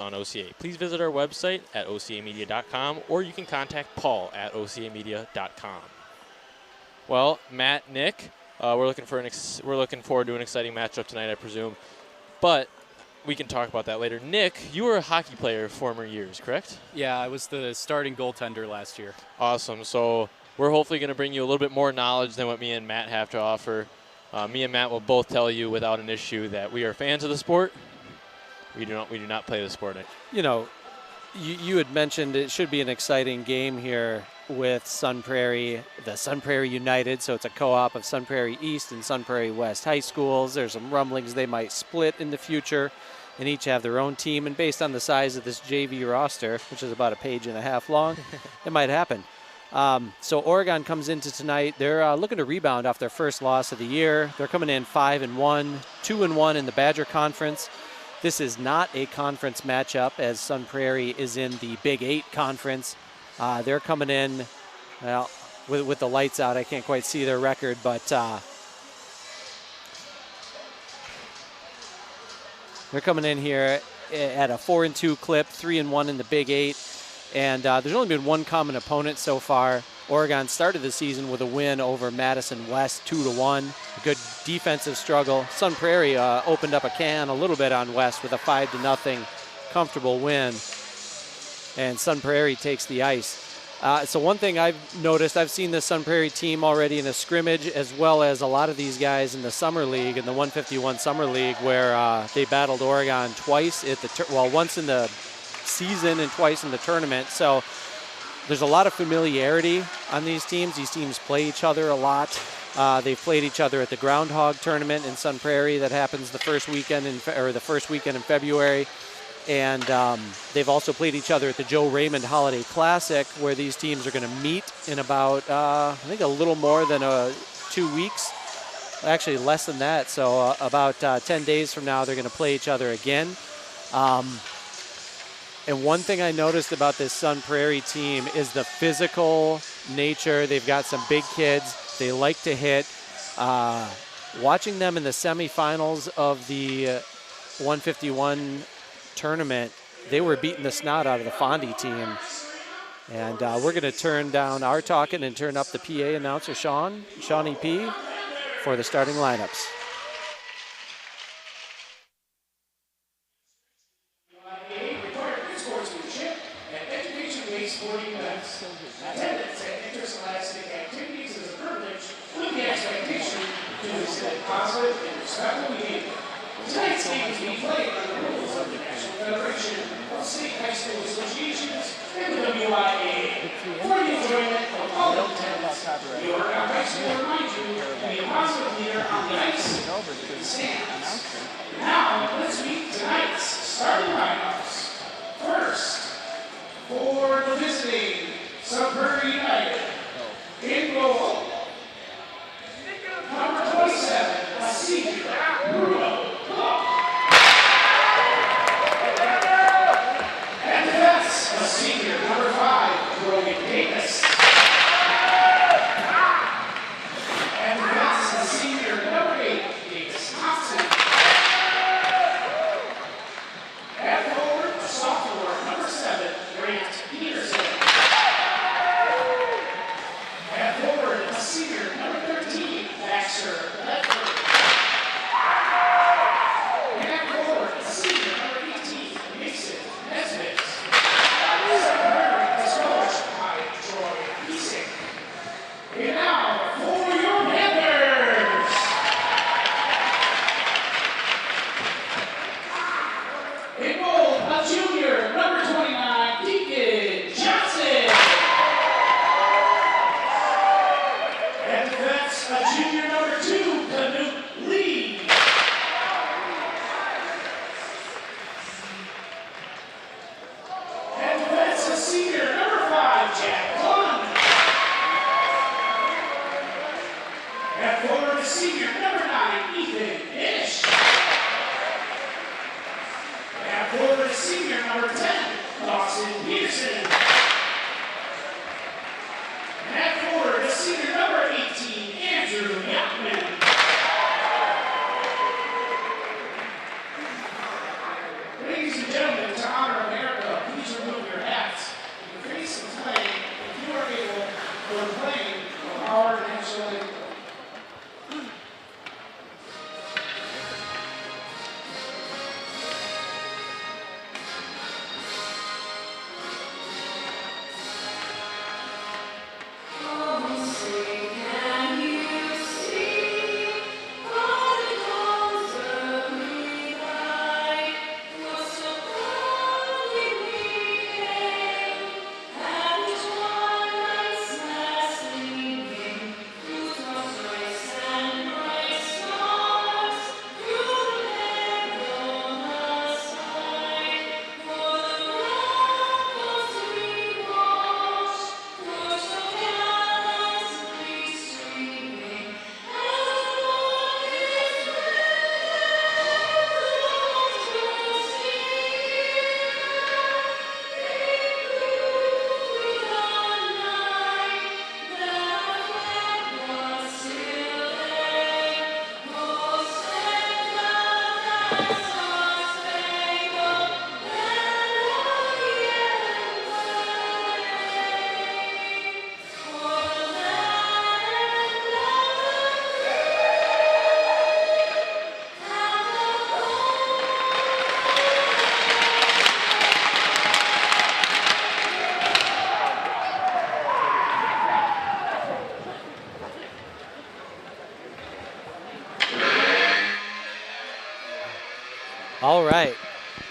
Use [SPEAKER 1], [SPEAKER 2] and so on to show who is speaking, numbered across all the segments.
[SPEAKER 1] on OCA. Please visit our website at ocamedia.com, or you can contact Paul at ocamedia.com. Well, Matt, Nick, we're looking forward to an exciting matchup tonight, I presume. But we can talk about that later. Nick, you were a hockey player former years, correct?
[SPEAKER 2] Yeah, I was the starting goaltender last year.
[SPEAKER 1] Awesome. So we're hopefully going to bring you a little bit more knowledge than what me and Matt have to offer. Me and Matt will both tell you without an issue that we are fans of the sport. We do not play the sport.
[SPEAKER 3] You know, you had mentioned it should be an exciting game here with Sun Prairie, the Sun Prairie United. So it's a co-op of Sun Prairie East and Sun Prairie West high schools. There's some rumblings they might split in the future and each have their own team. And based on the size of this JV roster, which is about a page and a half long, it might happen. So Oregon comes into tonight. They're looking to rebound off their first loss of the year. They're coming in 5-1, 2-1 in the Badger Conference. This is not a conference matchup, as Sun Prairie is in the Big 8 conference. They're coming in, well, with the lights out. I can't quite see their record, but they're coming in here at a 4-2 clip, 3-1 in the Big 8. And there's only been one common opponent so far. Oregon started the season with a win over Madison West, 2-1. A good defensive struggle. Sun Prairie opened up a can a little bit on West with a 5-0 comfortable win. And Sun Prairie takes the ice. So one thing I've noticed, I've seen the Sun Prairie team already in a scrimmage, as well as a lot of these guys in the Summer League, in the 151 Summer League, where they battled Oregon twice at the once in the season and twice in the tournament. So there's a lot of familiarity on these teams. These teams play each other a lot. They've played each other at the Groundhog Tournament in Sun Prairie that happens the first weekend in February. And they've also played each other at the Joe Raymond Holiday Classic, where these teams are going to meet in about, I think, a little more than 2 weeks. Actually, less than that. So about 10 days from now, they're going to play each other again. And one thing I noticed about this Sun Prairie team is the physical nature. They've got some big kids. They like to hit. Watching them in the semifinals of the 151 tournament, they were beating the snot out of the Fondy team. And we're going to turn down our talking and turn up the PA announcer, Shawnee P, for the starting lineups.
[SPEAKER 4] Tonight's game is being played by the rules of the National Federation of State High School Associations and the WIA. For the enjoyment of all attendants, the Oregon High School reminds you to be a positive leader on the ice and stands. Now, let's meet tonight's starting lineups. First, for the visiting Sun Prairie United, in goal, number 27, a senior, Bruno. A senior, number 5, Rogan Davis. And that's a senior, number 8, Davis Thompson. And forward, a sophomore, number 7, Grant Peterson. And forward, a senior, number 13, Baxter Ledford. And forward, a senior, number 18, Mason Nesbitt. And now, for your Panthers! In goal, a junior, number 29, Deacon Johnson. And that's a junior, number 2, Canute Lee. And that's a senior, number 5, Jack Clun. And forward is senior, number 9, Ethan Ish. And forward is senior, number 10, Dawson Peterson. And forward is senior, number 18, Andrew Yackman. Ladies and gentlemen, to honor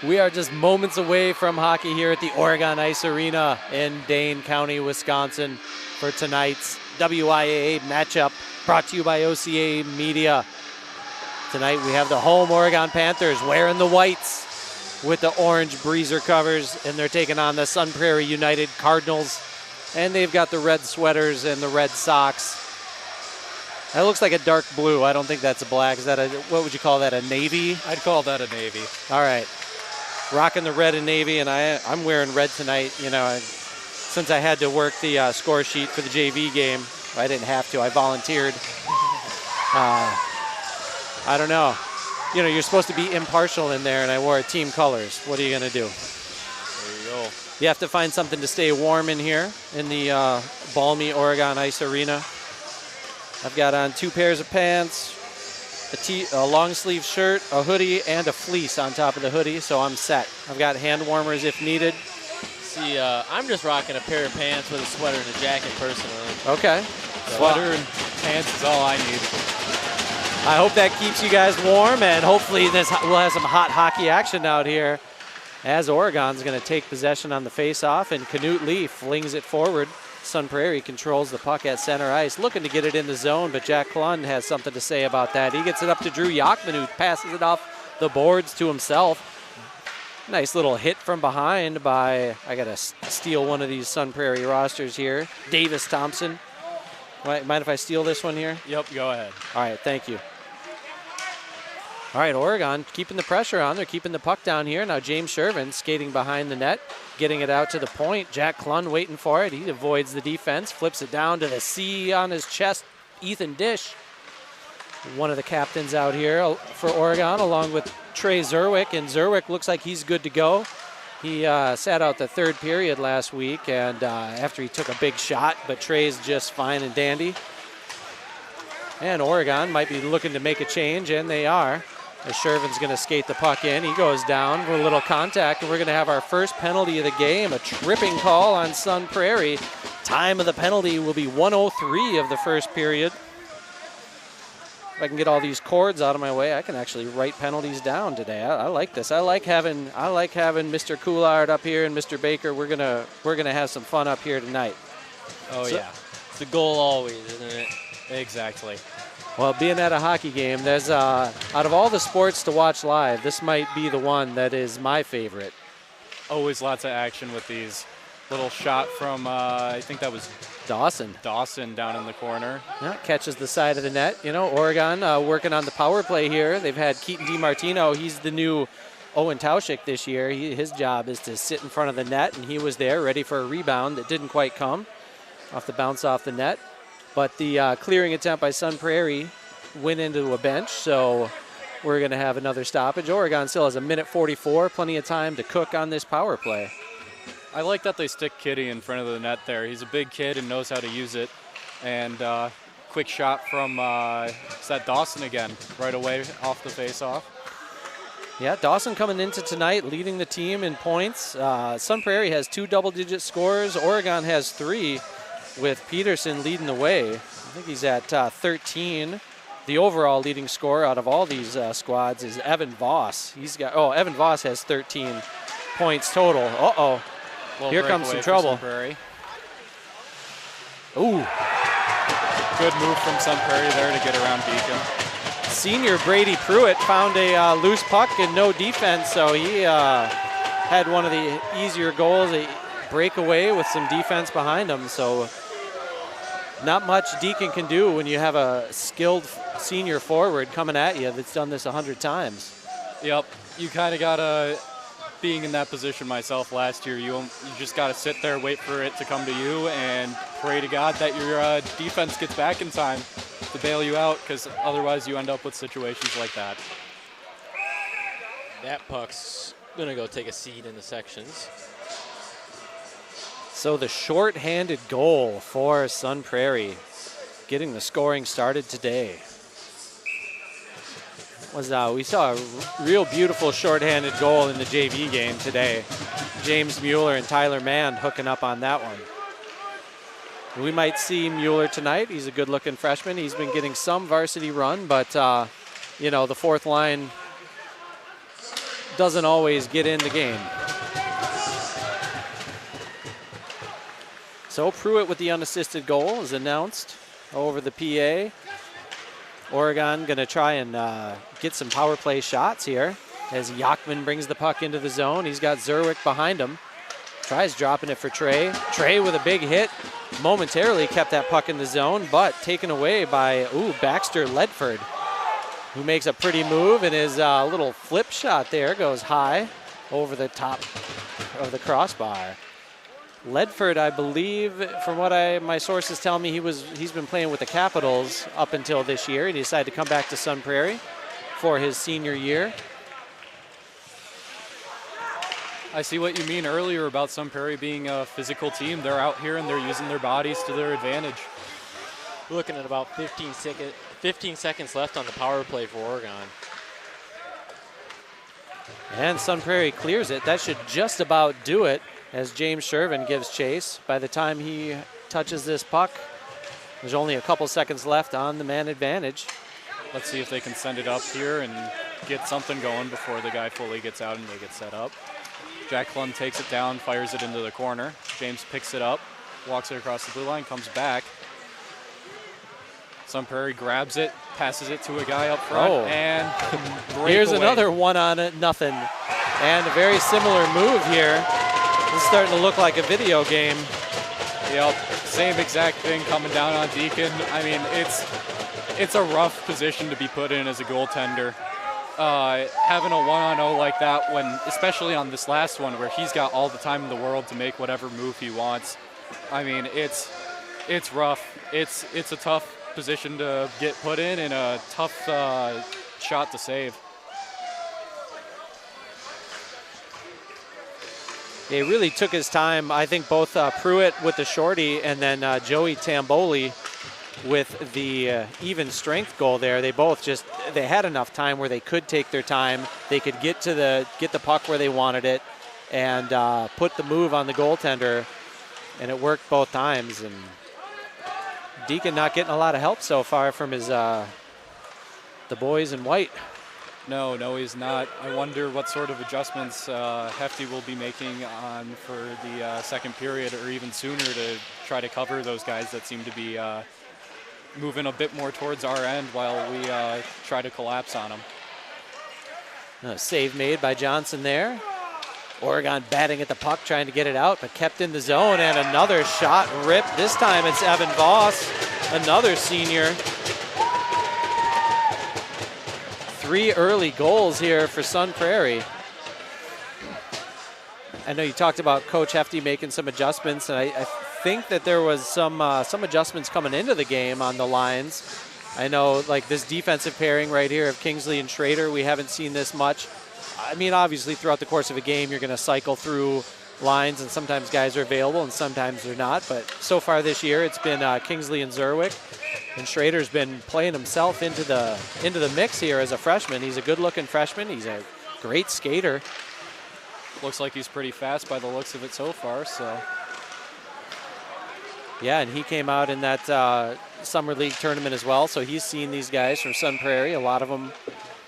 [SPEAKER 3] We are just moments away from hockey here at the Oregon Ice Arena in Dane County, Wisconsin for tonight's WIAA matchup brought to you by OCA Media. Tonight we have the home Oregon Panthers wearing the whites with the orange breezer covers, and they're taking on the Sun Prairie United Cardinals, and they've got the red sweaters and the red socks. That looks like a dark blue. I don't think that's a black. Is that what would you call that, a navy?
[SPEAKER 2] I'd call that a navy.
[SPEAKER 3] All right. Rocking the red and navy, and I'm wearing red tonight. You know, since I had to work the score sheet for the JV game, I didn't have to. I volunteered. I don't know. You know, you're supposed to be impartial in there, and I wore team colors. What are you going to do?
[SPEAKER 1] There you go.
[SPEAKER 3] You have to find something to stay warm in here in the balmy Oregon Ice Arena. I've got on 2 pairs of pants, a long sleeve shirt, a hoodie, and a fleece on top of the hoodie, so I'm set. I've got hand warmers if needed.
[SPEAKER 1] See, I'm just rocking a pair of pants with a sweater and a jacket personally.
[SPEAKER 3] Okay.
[SPEAKER 2] Sweater and pants is all I need.
[SPEAKER 3] I hope that keeps you guys warm, and hopefully we'll have some hot hockey action out here as Oregon's going to take possession on the face-off, and Canute Lee flings it forward. Sun Prairie controls the puck at center ice, looking to get it in the zone, but Jack Klund has something to say about that. He gets it up to Drew Yachman, who passes it off the boards to himself. Nice little hit from behind by, I got to steal one of these Sun Prairie rosters here, Davis Thompson. Mind if I steal this one here?
[SPEAKER 2] Yep, go ahead.
[SPEAKER 3] All right, thank you. All right, Oregon keeping the pressure on. They're keeping the puck down here. Now James Shervin skating behind the net, getting it out to the point. Jack Klund waiting for it. He avoids the defense, flips it down to the C on his chest. Ethan Dish, one of the captains out here for Oregon, along with Trey Zerwick. And Zerwick looks like he's good to go. He sat out the third period last week, and after he took a big shot, but Trey's just fine and dandy. And Oregon might be looking to make a change, and they are. As Shervin's going to skate the puck in. He goes down for a little contact, and we're going to have our first penalty of the game, a tripping call on Sun Prairie. Time of the penalty will be 1:03 of the first period. If I can get all these cords out of my way, I can actually write penalties down today. I like this. I like having Mr. Coulard up here and Mr. Baker. We're gonna have some fun up here tonight.
[SPEAKER 2] Oh, yeah.
[SPEAKER 1] It's the goal always, isn't it?
[SPEAKER 2] Exactly.
[SPEAKER 3] Well, being at a hockey game, there's out of all the sports to watch live, this might be the one that is my favorite.
[SPEAKER 2] Always lots of action with these. Little shot from, I think that was
[SPEAKER 3] Dawson
[SPEAKER 2] down in the corner.
[SPEAKER 3] Yeah, catches the side of the net. You know, Oregon working on the power play here. They've had Keaton DiMartino. He's the new Owen Tauschik this year. His job is to sit in front of the net, and he was there ready for a rebound that didn't quite come off the bounce off the net. But the clearing attempt by Sun Prairie went into a bench, so we're going to have another stoppage. Oregon still has 1:44, plenty of time to cook on this power play.
[SPEAKER 2] I like that they stick Kitty in front of the net there. He's a big kid and knows how to use it. And quick shot from, is that Dawson again, right away off the face-off.
[SPEAKER 3] Yeah, Dawson coming into tonight, leading the team in points. Sun Prairie has 2 double-digit scores. Oregon has 3, with Peterson leading the way. I think he's at 13. The overall leading scorer out of all these squads is Evan Voss. Evan Voss has 13 points total. Uh-oh. Here comes some trouble. Ooh.
[SPEAKER 2] Good move from Sun Prairie there to get around Deacon.
[SPEAKER 3] Senior Brady Pruitt found a loose puck and no defense, so he had one of the easier goals, a breakaway with some defense behind him. So not much Deacon can do when you have a skilled senior forward coming at you that's done this 100 times. Yep,
[SPEAKER 2] you kind of got to, being in that position myself last year, you just got to sit there, wait for it to come to you, and pray to God that your defense gets back in time to bail you out, because otherwise you end up with situations like that.
[SPEAKER 1] That puck's going to go take a seat in the sections.
[SPEAKER 3] So the short-handed goal for Sun Prairie, getting the scoring started today. We saw a real beautiful short-handed goal in the JV game today. James Mueller and Tyler Mann hooking up on that one. We might see Mueller tonight. He's a good-looking freshman. He's been getting some varsity run, but, you know, the fourth line doesn't always get in the game. So Pruitt with the unassisted goal is announced over the PA. Oregon going to try and get some power play shots here as Yachman brings the puck into the zone. He's got Zerwick behind him. Tries dropping it for Trey. Trey with a big hit. Momentarily kept that puck in the zone, but taken away by, Baxter Ledford, who makes a pretty move, and his little flip shot there goes high over the top of the crossbar. Ledford, I believe, from what my sources tell me, he's been playing with the Capitals up until this year. He decided to come back to Sun Prairie for his senior year.
[SPEAKER 2] I see what you mean earlier about Sun Prairie being a physical team. They're out here and they're using their bodies to their advantage.
[SPEAKER 1] We're looking at about 15 seconds left on the power play for Oregon.
[SPEAKER 3] And Sun Prairie clears it. That should just about do it as James Shervin gives chase. By the time he touches this puck, there's only a couple seconds left on the man advantage.
[SPEAKER 2] Let's see if they can send it up here and get something going before the guy fully gets out and they get set up. Jack Klum takes it down, fires it into the corner. James picks it up, walks it across the blue line, comes back. Sun Prairie grabs it, passes it to a guy up front, and
[SPEAKER 3] here's another 1-on-0. And a very similar move here. This is starting to look like a video game.
[SPEAKER 2] Yep, same exact thing coming down on Deacon. I mean, it's a rough position to be put in as a goaltender. Having a 1-on-0 like that, especially on this last one where he's got all the time in the world to make whatever move he wants. I mean, it's rough. It's a tough position to get put in and a tough shot to save.
[SPEAKER 3] He really took his time. I think both Pruitt with the shorty and then Joey Tamboli with the even strength goal there. They both they had enough time where they could take their time. They could get the puck where they wanted it and put the move on the goaltender, and it worked both times. And Deacon not getting a lot of help so far from his the boys in white.
[SPEAKER 2] No, he's not. I wonder what sort of adjustments Hefty will be making on for the second period or even sooner to try to cover those guys that seem to be moving a bit more towards our end while we try to collapse on them.
[SPEAKER 3] A save made by Johnson there. Oregon batting at the puck, trying to get it out, but kept in the zone, and another shot ripped. This time it's Evan Voss, another senior. 3 early goals here for Sun Prairie. I know you talked about Coach Hefty making some adjustments, and I think that there was some adjustments coming into the game on the lines. I know, like this defensive pairing right here of Kingsley and Schrader, we haven't seen this much. I mean, obviously throughout the course of a game, you're going to cycle through lines, and sometimes guys are available and sometimes they're not. But so far this year, it's been Kingsley and Zerwick, and Schrader's been playing himself into the mix here as a freshman. He's a good-looking freshman. He's a great skater.
[SPEAKER 2] Looks like he's pretty fast by the looks of it so far. So.
[SPEAKER 3] Yeah, and he came out in that Summer League tournament as well, so he's seen these guys from Sun Prairie, a lot of them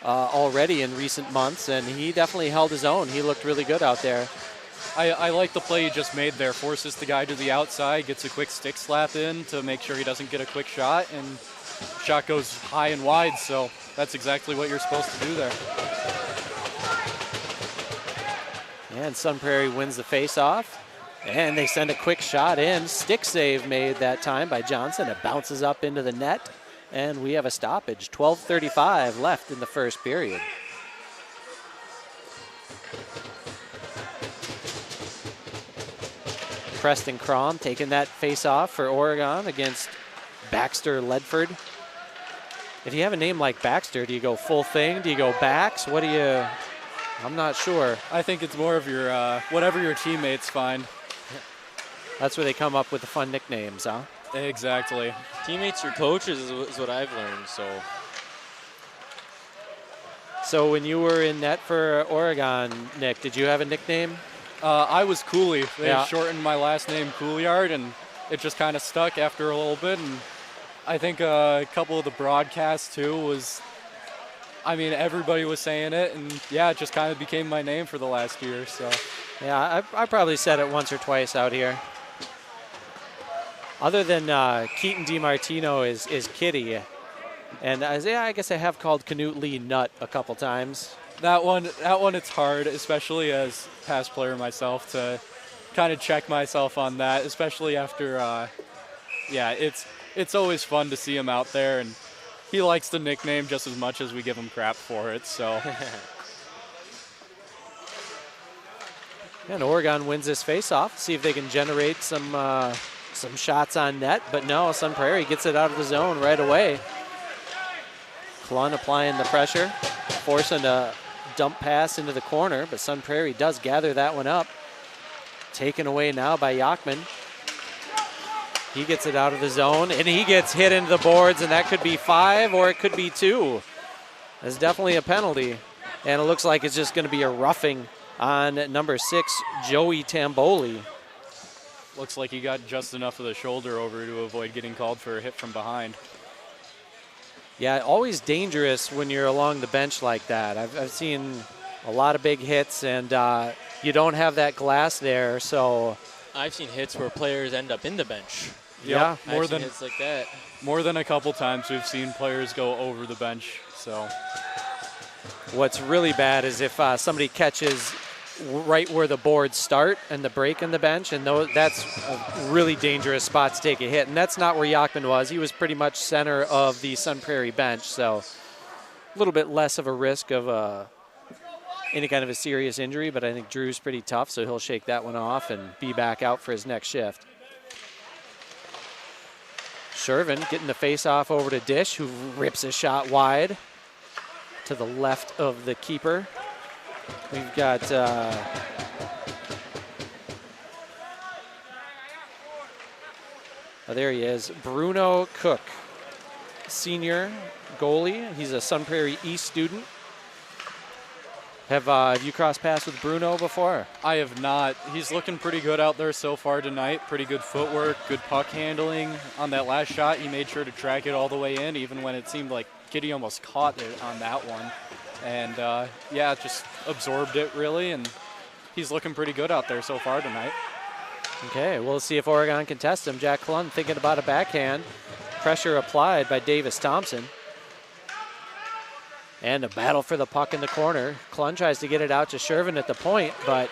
[SPEAKER 3] already in recent months, and he definitely held his own. He looked really good out there.
[SPEAKER 2] I like the play he just made there. Forces the guy to the outside, gets a quick stick slap in to make sure he doesn't get a quick shot, and shot goes high and wide, so that's exactly what you're supposed to do there.
[SPEAKER 3] And Sun Prairie wins the face-off. And they send a quick shot in. Stick save made that time by Johnson. It bounces up into the net. And we have a stoppage. 12:35 left in the first period. Preston Crom taking that face-off for Oregon against Baxter Ledford. If you have a name like Baxter, do you go full thing? Do you go backs? What do you... I'm not sure.
[SPEAKER 2] I think it's more of your whatever your teammates find.
[SPEAKER 3] That's where they come up with the fun nicknames, huh?
[SPEAKER 2] Exactly.
[SPEAKER 1] Teammates or coaches is what I've learned, so.
[SPEAKER 3] So when you were in net for Oregon, Nick, did you have a nickname?
[SPEAKER 2] I was Cooley. They
[SPEAKER 3] Yeah.
[SPEAKER 2] shortened my last name Couliard, and it just kind of stuck after a little bit. And I think a couple of the broadcasts, too, was I mean, everybody was saying it, and yeah, it just kind of became my name for the last year. So,
[SPEAKER 3] yeah, I probably said it once or twice out here. Other than Keaton DiMartino is Kitty, and yeah, I guess I have called Canute Lee Nut a couple times.
[SPEAKER 2] that one, it's hard, especially as past player myself, to kind of check myself on that, especially after, yeah, it's always fun to see him out there, and he likes the nickname just as much as we give him crap for it, so.
[SPEAKER 3] And Oregon wins this face-off. See if they can generate some shots on net, but no, Sun Prairie gets it out of the zone right away. Klun applying the pressure, forcing a dump pass into the corner, but Sun Prairie does gather that one up. Taken away now by Yachman. He gets it out of the zone, and he gets hit into the boards, and that could be 5 or it could be 2. That's definitely a penalty, and it looks like it's just going to be a roughing on number 6, Joey Tamboli.
[SPEAKER 2] Looks like he got just enough of the shoulder over to avoid getting called for a hit from behind.
[SPEAKER 3] Yeah, always dangerous when you're along the bench like that. I've seen a lot of big hits, and you don't have that glass there, so.
[SPEAKER 1] I've seen hits where players end up in the bench.
[SPEAKER 3] Yeah,
[SPEAKER 1] I've seen hits like that.
[SPEAKER 2] More than a couple times we've seen players go over the bench, so.
[SPEAKER 3] What's really bad is if somebody catches right where the boards start and the break in the bench, and that's a really dangerous spot to take a hit. And that's not where Yachman was. He was pretty much center of the Sun Prairie bench, so a little bit less of a risk of any kind of a serious injury, but I think Drew's pretty tough, so he'll shake that one off and be back out for his next shift. Shervin getting the face-off over to Dish, who rips a shot wide to the left of the keeper. We've got there he is, Bruno Cook, senior goalie. He's a Sun Prairie East student. Have you crossed paths with Bruno before?
[SPEAKER 2] I have not. He's looking pretty good out there so far tonight. Pretty good footwork, good puck handling. On that last shot, he made sure to track it all the way in, even when it seemed like Kitty almost caught it on that one. And, yeah, just absorbed it, really, and he's looking pretty good out there so far tonight.
[SPEAKER 3] Okay, we'll see if Oregon can test him. Jack Klun thinking about a backhand. Pressure applied by Davis Thompson. And a battle for the puck in the corner. Klun tries to get it out to Shervin at the point, but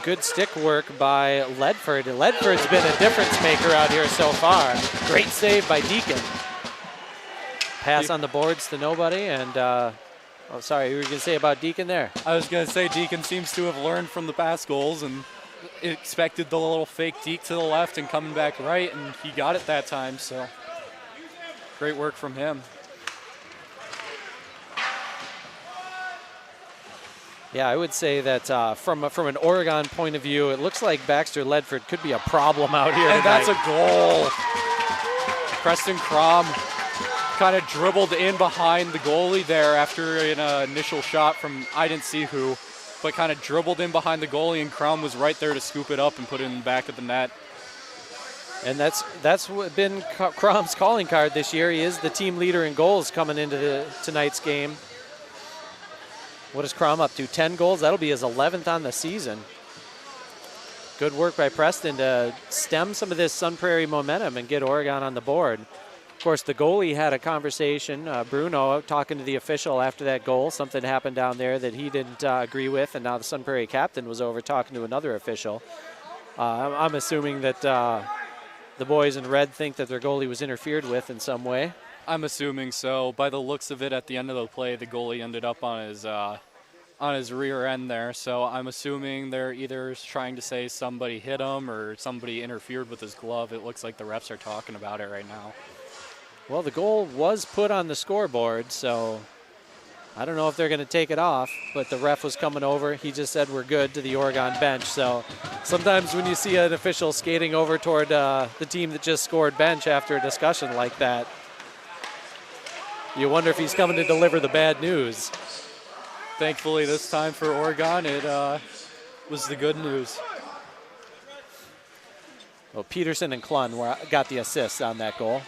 [SPEAKER 3] good stick work by Ledford. Ledford's been a difference maker out here so far. Great save by Deacon. Pass on the boards to nobody, and oh, sorry, you were going to say about Deacon there?
[SPEAKER 2] I was going to say Deacon seems to have learned from the past goals and expected the little fake deke to the left and coming back right, and he got it that time, so great work from him.
[SPEAKER 3] Yeah, I would say that from an Oregon point of view, it looks like Baxter Ledford could be a problem out here
[SPEAKER 2] and
[SPEAKER 3] tonight.
[SPEAKER 2] That's a goal. Preston Crom kind of dribbled in behind the goalie there after an initial shot from I didn't see who, but kind of dribbled in behind the goalie, and Crom was right there to scoop it up and put it in the back of the net.
[SPEAKER 3] And that's been Crom's calling card this year. He is the team leader in goals coming into tonight's game. What is Crom up to? 10 goals? That'll be his 11th on the season. Good work by Preston to stem some of this Sun Prairie momentum and get Oregon on the board. Of course, the goalie had a conversation, Bruno, talking to the official after that goal. Something happened down there that he didn't agree with, and now the Sun Prairie captain was over talking to another official. I'm assuming that the boys in red think that their goalie was interfered with in some way.
[SPEAKER 2] I'm assuming so. By the looks of it, at the end of the play, the goalie ended up on his rear end there. So I'm assuming they're either trying to say somebody hit him or somebody interfered with his glove. It looks like the refs are talking about it right now.
[SPEAKER 3] Well, the goal was put on the scoreboard, so I don't know if they're going to take it off, but the ref was coming over. He just said we're good to the Oregon bench. So sometimes when you see an official skating over toward the team that just scored bench after a discussion like that, you wonder if he's coming to deliver the bad news.
[SPEAKER 2] Thankfully, this time for Oregon, it was the good news.
[SPEAKER 3] Well, Peterson and Klun got the assists on that goal.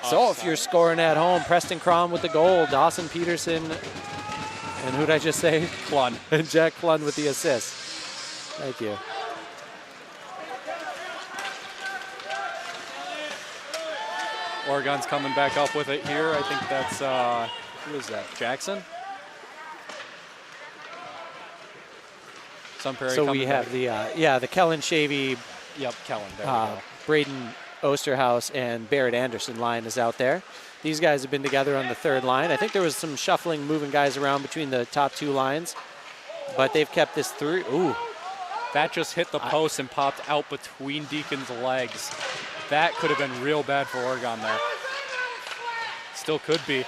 [SPEAKER 3] So if you're scoring at home, Preston Crom with the goal, Dawson Peterson, and who'd I just say?
[SPEAKER 2] Clun.
[SPEAKER 3] And Jack Clun with the assist. Thank you.
[SPEAKER 2] Oregon's coming back up with it here. I think that's, who is that, Jackson? Sun Prairie
[SPEAKER 3] So we have the Kellen Shavy,
[SPEAKER 2] Yep, Kellen. There we go.
[SPEAKER 3] Braden Osterhaus, and Barrett Anderson line is out there. These guys have been together on the third line. I think there was some shuffling, moving guys around between the top two lines, but they've kept this through. Ooh.
[SPEAKER 2] That just hit the post and popped out between Deacon's legs. That could have been real bad for Oregon there. Still could be.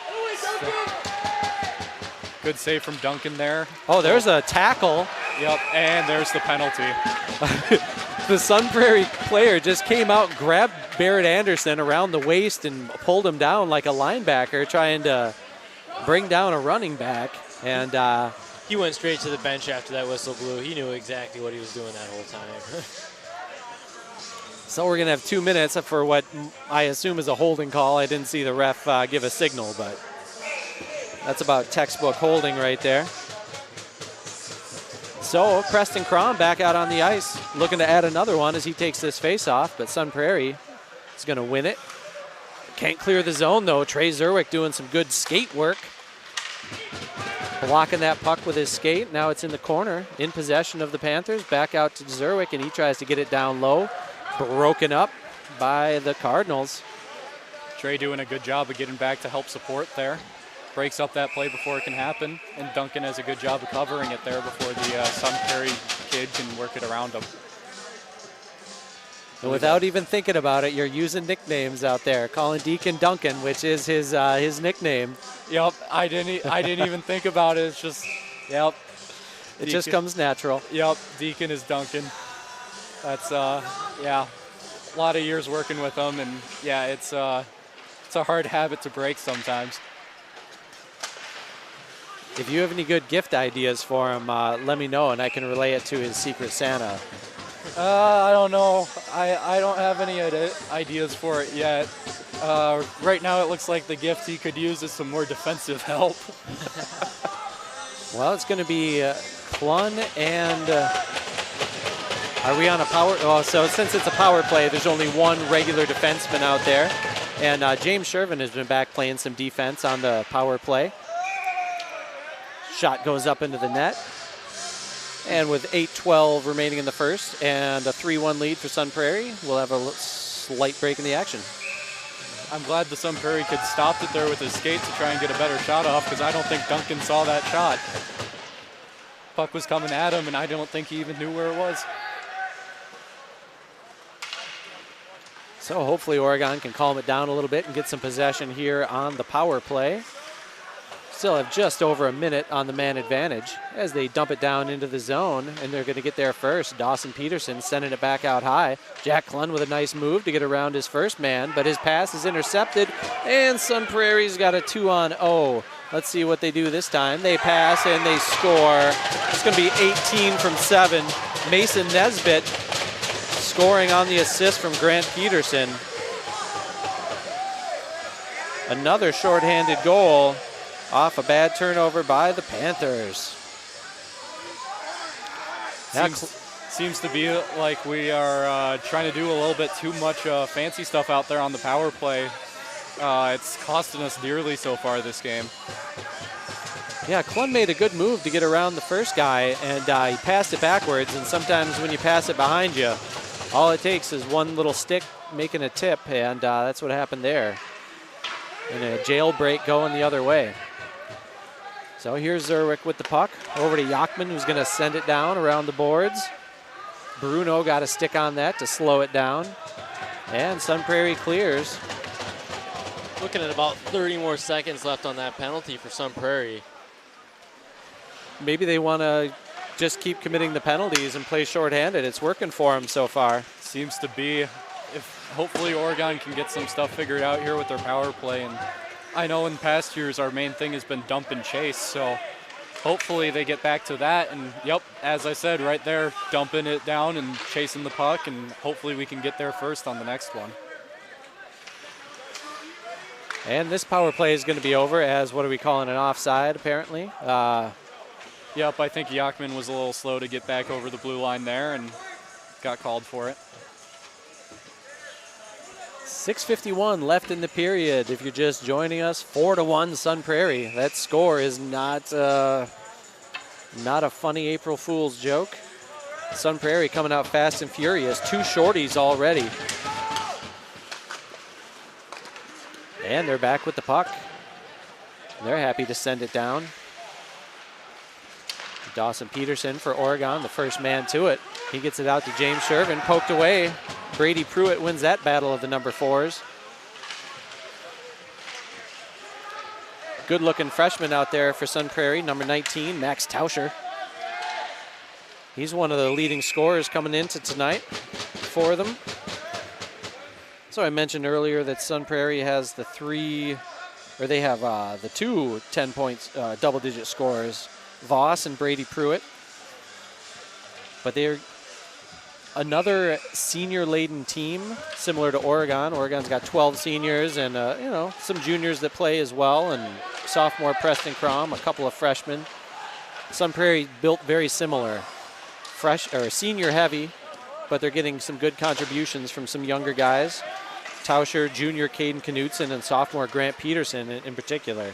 [SPEAKER 2] Good save from Duncan there.
[SPEAKER 3] Oh, there's a tackle.
[SPEAKER 2] Yep, and there's the penalty.
[SPEAKER 3] The Sun Prairie player just came out, grabbed Barrett Anderson around the waist and pulled him down like a linebacker trying to bring down a running back. And
[SPEAKER 1] he went straight to the bench after that whistle blew. He knew exactly what he was doing that whole time.
[SPEAKER 3] so we're going to have 2 minutes for what I assume is a holding call. I didn't see the ref give a signal, but that's about textbook holding right there. So Preston Crom back out on the ice, looking to add another one as he takes this face-off, but Sun Prairie is going to win it. Can't clear the zone, though. Trey Zerwick doing some good skate work. Blocking that puck with his skate. Now it's in the corner, in possession of the Panthers. Back out to Zerwick, and he tries to get it down low. Broken up by the Cardinals.
[SPEAKER 2] Trey doing a good job of getting back to help support there. Breaks up that play before it can happen, and Duncan has a good job of covering it there before the Sun Prairie kid can work it around him.
[SPEAKER 3] And without even thinking about it, you're using nicknames out there. Calling Deacon Duncan, which is his nickname.
[SPEAKER 2] Yep, I didn't even think about it. It's just, yep.
[SPEAKER 3] It just comes natural.
[SPEAKER 2] Yep, Deacon is Duncan. That's yeah, a lot of years working with him, and yeah, it's a hard habit to break sometimes.
[SPEAKER 3] If you have any good gift ideas for him, let me know, and I can relay it to his Secret Santa.
[SPEAKER 2] I don't know. I don't have any ideas for it yet. Right now, it looks like the gift he could use is some more defensive help.
[SPEAKER 3] Well, it's going to be Clun and are we on a power? Oh, so since it's a power play, there's only one regular defenseman out there, and James Shervin has been back playing some defense on the power play. Shot goes up into the net. And with 8:12 remaining in the first and a 3-1 lead for Sun Prairie, we'll have a slight break in the action.
[SPEAKER 2] I'm glad the Sun Prairie kid stopped it there with his skate to try and get a better shot off, because I don't think Duncan saw that shot. Puck was coming at him, and I don't think he even knew where it was.
[SPEAKER 3] So hopefully Oregon can calm it down a little bit and get some possession here on the power play. Still have just over a minute on the man advantage as they dump it down into the zone, and they're going to get there first. Dawson Peterson sending it back out high. Jack Clun with a nice move to get around his first man, but his pass is intercepted, and Sun Prairie's got a 2-on-0. Let's see what they do this time. They pass and they score. It's going to be 18 from 7. Mason Nesbitt scoring on the assist from Grant Peterson. Another shorthanded goal off a bad turnover by the Panthers.
[SPEAKER 2] Seems to be like we are trying to do a little bit too much fancy stuff out there on the power play. It's costing us dearly so far this game.
[SPEAKER 3] Yeah, Clun made a good move to get around the first guy, and he passed it backwards, and sometimes when you pass it behind you, all it takes is one little stick making a tip, and that's what happened there. And a jailbreak going the other way. So here's Zerwick with the puck. Over to Yachman, who's going to send it down around the boards. Bruno got a stick on that to slow it down. And Sun Prairie clears.
[SPEAKER 1] Looking at about 30 more seconds left on that penalty for Sun Prairie.
[SPEAKER 3] Maybe they want to just keep committing the penalties and play shorthanded. It's working for them so far.
[SPEAKER 2] Seems to be. If hopefully Oregon can get some stuff figured out here with their power play. And I know in past years our main thing has been dump and chase, so hopefully they get back to that. And yep, as I said right there, dumping it down and chasing the puck, and hopefully we can get there first on the next one.
[SPEAKER 3] And this power play is going to be over as, what are we calling, an offside, apparently.
[SPEAKER 2] Yep, I think Yachman was a little slow to get back over the blue line there and got called for it.
[SPEAKER 3] 6:51 left in the period. If you're just joining us, 4-1 Sun Prairie. That score is not a funny April Fool's joke. Sun Prairie coming out fast and furious. 2 shorties already. And they're back with the puck. They're happy to send it down. Dawson Peterson for Oregon, the first man to it. He gets it out to James Shervin, poked away. Brady Pruitt wins that battle of the number 4s. Good looking freshman out there for Sun Prairie, number 19, Max Tauscher. He's one of the leading scorers coming into tonight for them. So I mentioned earlier that Sun Prairie has the 2 10 points, double-digit scorers, Voss and Brady Pruitt. But they're another senior-laden team, similar to Oregon. Oregon's got 12 seniors and some juniors that play as well, and sophomore Preston Crom, a couple of freshmen. Sun Prairie built very similar, senior heavy, but they're getting some good contributions from some younger guys. Tauscher, junior Caden Knutson, and sophomore Grant Peterson in particular.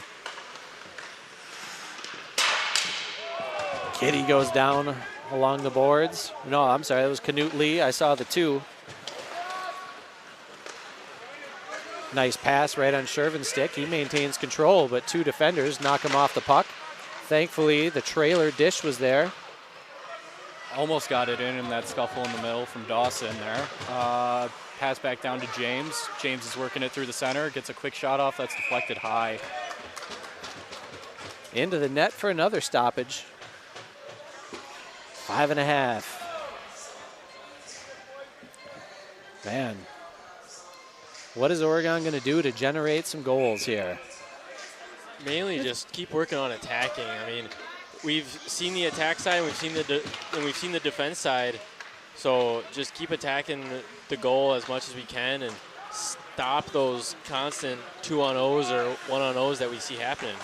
[SPEAKER 3] Kitty goes down along the boards. No, I'm sorry, that was Canute Lee. I saw the 2. Nice pass right on Shervin's stick. He maintains control, but 2 defenders knock him off the puck. Thankfully, the trailer dish was there.
[SPEAKER 2] Almost got it in that scuffle in the middle from Dawson there. Pass back down to James. James is working it through the center, gets a quick shot off, that's deflected high.
[SPEAKER 3] Into the net for another stoppage. 5.5. Man, what is Oregon going to do to generate some goals here?
[SPEAKER 1] Mainly just keep working on attacking. I mean, we've seen the attack side, we've seen the defense side. So just keep attacking the goal as much as we can and stop those constant 2-on-0s or 1-on-0s that we see happening.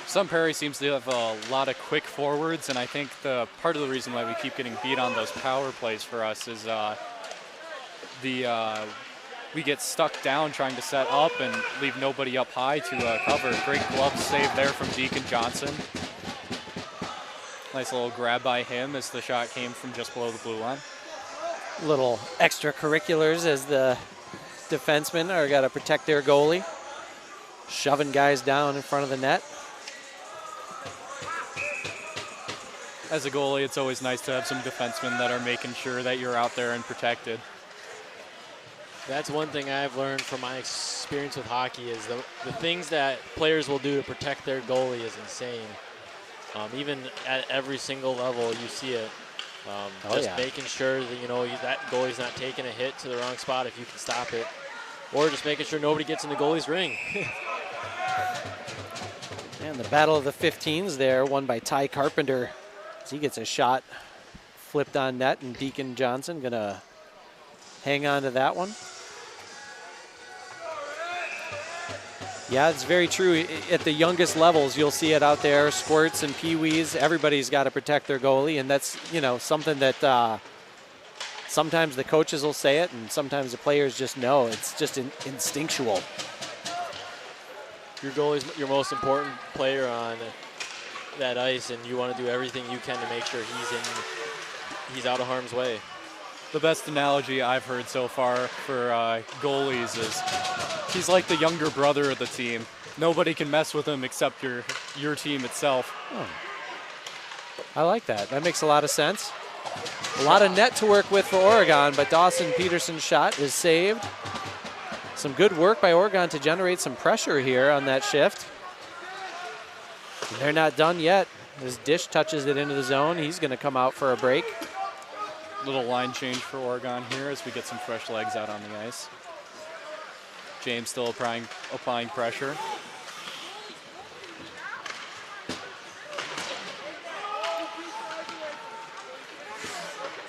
[SPEAKER 2] Sun Prairie seems to have a lot of quick forwards, and I think the part of the reason why we keep getting beat on those power plays for us is we get stuck down trying to set up and leave nobody up high to cover. Great glove save there from Deacon Johnson. Nice little grab by him as the shot came from just below the blue line.
[SPEAKER 3] Little extracurriculars as the defensemen are got to protect their goalie. Shoving guys down in front of the net.
[SPEAKER 2] As a goalie, it's always nice to have some defensemen that are making sure that you're out there and protected.
[SPEAKER 1] That's one thing I've learned from my experience with hockey is the things that players will do to protect their goalie is insane. Even at every single level, you see it. Making sure that that goalie's not taking a hit to the wrong spot if you can stop it, or just making sure nobody gets in the goalie's ring.
[SPEAKER 3] And the battle of the 15s there, won by Ty Carpenter. As he gets a shot flipped on net, and Deacon Johnson gonna hang on to that one. Yeah, it's very true. At the youngest levels, you'll see it out there. Squirts and peewees, everybody's got to protect their goalie, and that's something that sometimes the coaches will say it, and sometimes the players just know. It's just instinctual.
[SPEAKER 1] Your goalie's your most important player on that ice, and you want to do everything you can to make sure he's out of harm's way.
[SPEAKER 2] The best analogy I've heard so far for goalies is he's like the younger brother of the team. Nobody can mess with him except your team itself.
[SPEAKER 3] Oh. I like that. That makes a lot of sense. A lot of net to work with for Oregon, but Dawson Peterson's shot is saved. Some good work by Oregon to generate some pressure here on that shift. They're not done yet. As Dish touches it into the zone, he's going to come out for a break.
[SPEAKER 2] Little line change for Oregon here as we get some fresh legs out on the ice. James still applying pressure.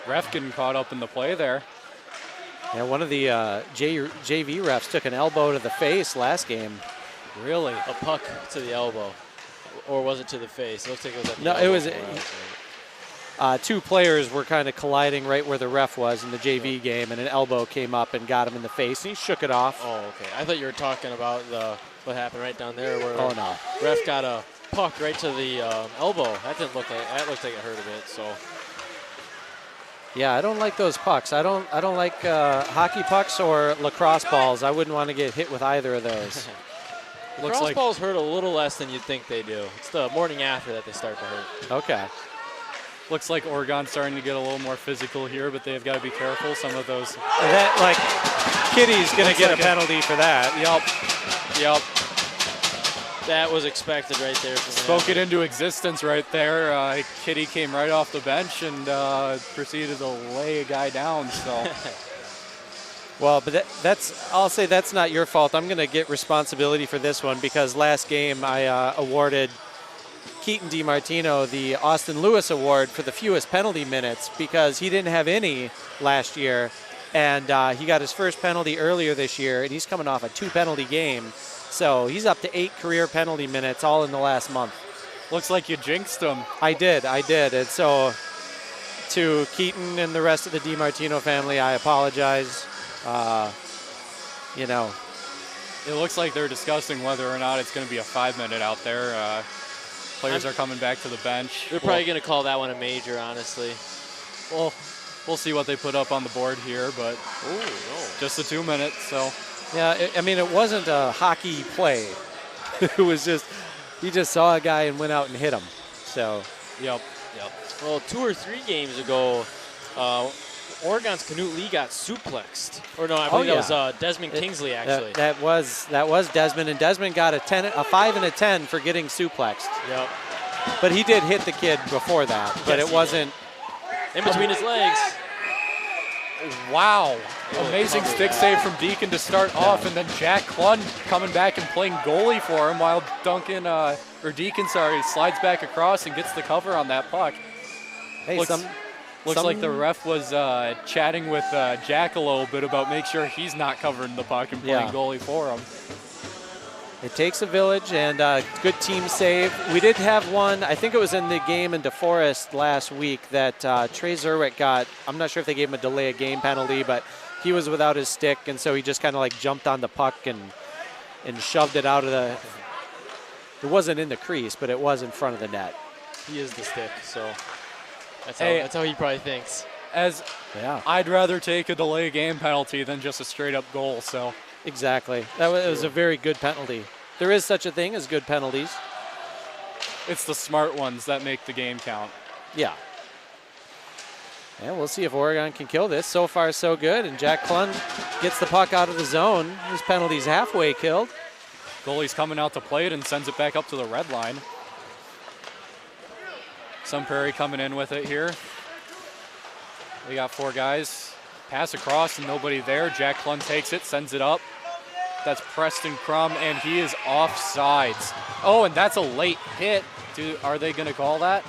[SPEAKER 2] Ref getting caught up in the play there.
[SPEAKER 3] Yeah, one of the JV refs took an elbow to the face last game.
[SPEAKER 2] Really?
[SPEAKER 1] A puck to the elbow. Or was it to the face? It looks like it was at the
[SPEAKER 3] No,
[SPEAKER 1] elbow.
[SPEAKER 3] it was two players were kind of colliding right where the ref was in the JV game, and an elbow came up and got him in the face, and he shook it off.
[SPEAKER 1] Oh, okay. I thought you were talking about what happened right down there where
[SPEAKER 3] Oh, no.
[SPEAKER 1] ref got a puck right to the elbow. That looked like it hurt a bit. So
[SPEAKER 3] Yeah, I don't like those pucks. I don't like hockey pucks or lacrosse balls. I wouldn't want to get hit with either of those.
[SPEAKER 1] lacrosse balls hurt a little less than you'd think they do. It's the morning after that they start to hurt.
[SPEAKER 3] Okay.
[SPEAKER 2] Looks like Oregon's starting to get a little more physical here, but they've got to be careful. Some of those.
[SPEAKER 3] That, like, Kitty's going to get a penalty for that.
[SPEAKER 2] Yep.
[SPEAKER 1] That was expected right there.
[SPEAKER 2] Spoke it into existence right there. Kitty came right off the bench and proceeded to lay a guy down. So.
[SPEAKER 3] Well, but I'll say that's not your fault. I'm going to get responsibility for this one because last game I awarded Keaton DiMartino the Austin Lewis Award for the fewest penalty minutes because he didn't have any last year, and he got his first penalty earlier this year, and he's coming off a 2-penalty game. So he's up to 8 career penalty minutes all in the last month.
[SPEAKER 2] Looks like you jinxed him.
[SPEAKER 3] I did. And so to Keaton and the rest of the DiMartino family, I apologize.
[SPEAKER 2] It looks like they're discussing whether or not it's going to be a 5-minute out there. Players are coming back to the bench.
[SPEAKER 1] They're probably going to call that one a major, honestly.
[SPEAKER 2] Well, we'll see what they put up on the board here, but just the 2 minutes, so.
[SPEAKER 3] Yeah, it wasn't a hockey play. It was just, he just saw a guy and went out and hit him. So.
[SPEAKER 2] Yep.
[SPEAKER 1] Well, 2 or 3 games ago, Oregon's Canute Lee got suplexed. Or no, I believe that was Desmond Kingsley, actually.
[SPEAKER 3] That was Desmond, and Desmond got a 5 and a 10 for getting suplexed.
[SPEAKER 1] Yep.
[SPEAKER 3] But he did hit the kid before that, but
[SPEAKER 1] Yes,
[SPEAKER 3] it wasn't.
[SPEAKER 1] In between his legs.
[SPEAKER 2] Wow. Amazing stick save from Deacon to start off, and then Jack Klund coming back and playing goalie for him while Deacon slides back across and gets the cover on that puck.
[SPEAKER 3] Hey,
[SPEAKER 2] Looks like the ref was chatting with Jack a little bit about make sure he's not covering the puck and playing goalie for him.
[SPEAKER 3] It takes a village, and good team save. We did have one, I think it was in the game in DeForest last week, that Trey Zerwick got. I'm not sure if they gave him a delay of game penalty, but he was without his stick, and so he just kind of like jumped on the puck and shoved it out of the. It wasn't in the crease, but it was in front of the net.
[SPEAKER 1] He is the stick, so that's how he probably thinks.
[SPEAKER 2] I'd rather take a delay game penalty than just a straight up goal. So.
[SPEAKER 3] Exactly. It was a very good penalty. There is such a thing as good penalties.
[SPEAKER 2] It's the smart ones that make the game count.
[SPEAKER 3] Yeah. And we'll see if Oregon can kill this. So far, so good. And Jack Klund gets the puck out of the zone. His penalty's halfway killed.
[SPEAKER 2] Goalie's coming out to play it and sends it back up to the red line. Sun Prairie coming in with it here. They got 4 guys. Pass across and nobody there. Jack Klund takes it, sends it up. That's Preston Crum, and he is offsides. Oh, and that's a late hit. Are they going to call that?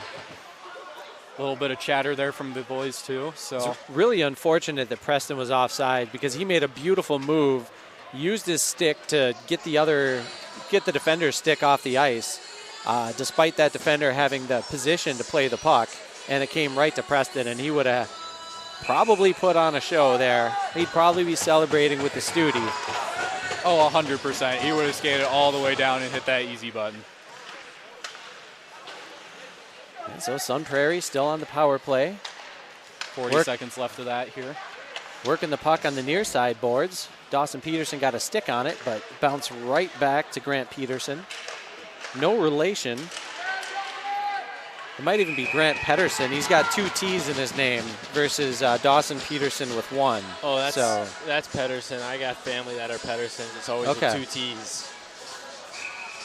[SPEAKER 2] A little bit of chatter there from the boys, too. So
[SPEAKER 3] it's really unfortunate that Preston was offside because he made a beautiful move, used his stick to get the defender's stick off the ice, despite that defender having the position to play the puck, and it came right to Preston, and he would have probably put on a show there. He'd probably be celebrating with the Studi.
[SPEAKER 2] Oh, 100%. He would have skated all the way down and hit that easy button.
[SPEAKER 3] And so Sun Prairie still on the power play.
[SPEAKER 2] 40 seconds left of that here.
[SPEAKER 3] Working the puck on the near side boards. Dawson Peterson got a stick on it, but bounced right back to Grant Peterson. No relation. It might even be Grant Pedersen. He's got 2 T's in his name versus Dawson Peterson with 1.
[SPEAKER 1] Oh, that's Pedersen. I got family that are Pedersen. It's always with 2 T's.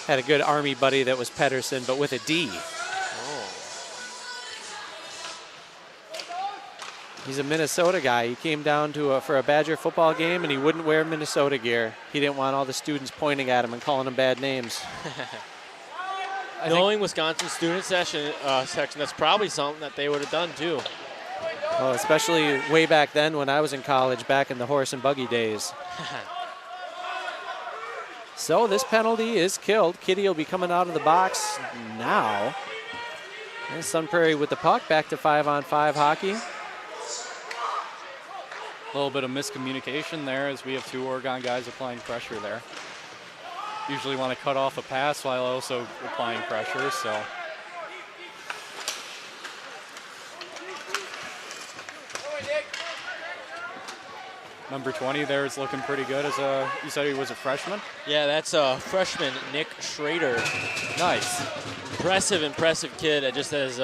[SPEAKER 3] Had a good Army buddy that was Pedersen, but with a D.
[SPEAKER 1] Oh.
[SPEAKER 3] He's a Minnesota guy. He came down for a Badger football game, and he wouldn't wear Minnesota gear. He didn't want all the students pointing at him and calling him bad names.
[SPEAKER 1] Knowing Wisconsin student section, that's probably something that they would have done too.
[SPEAKER 3] Well, especially way back then when I was in college, back in the horse and buggy days. So this penalty is killed. Kitty will be coming out of the box now. And Sun Prairie with the puck, back to 5-on-5 hockey.
[SPEAKER 2] A little bit of miscommunication there as we have 2 Oregon guys applying pressure there. Usually want to cut off a pass while also applying pressure, so. Number 20 there is looking pretty good as you said he was a freshman?
[SPEAKER 1] Yeah, that's freshman Nick Schrader.
[SPEAKER 2] Nice.
[SPEAKER 1] Impressive kid. Just as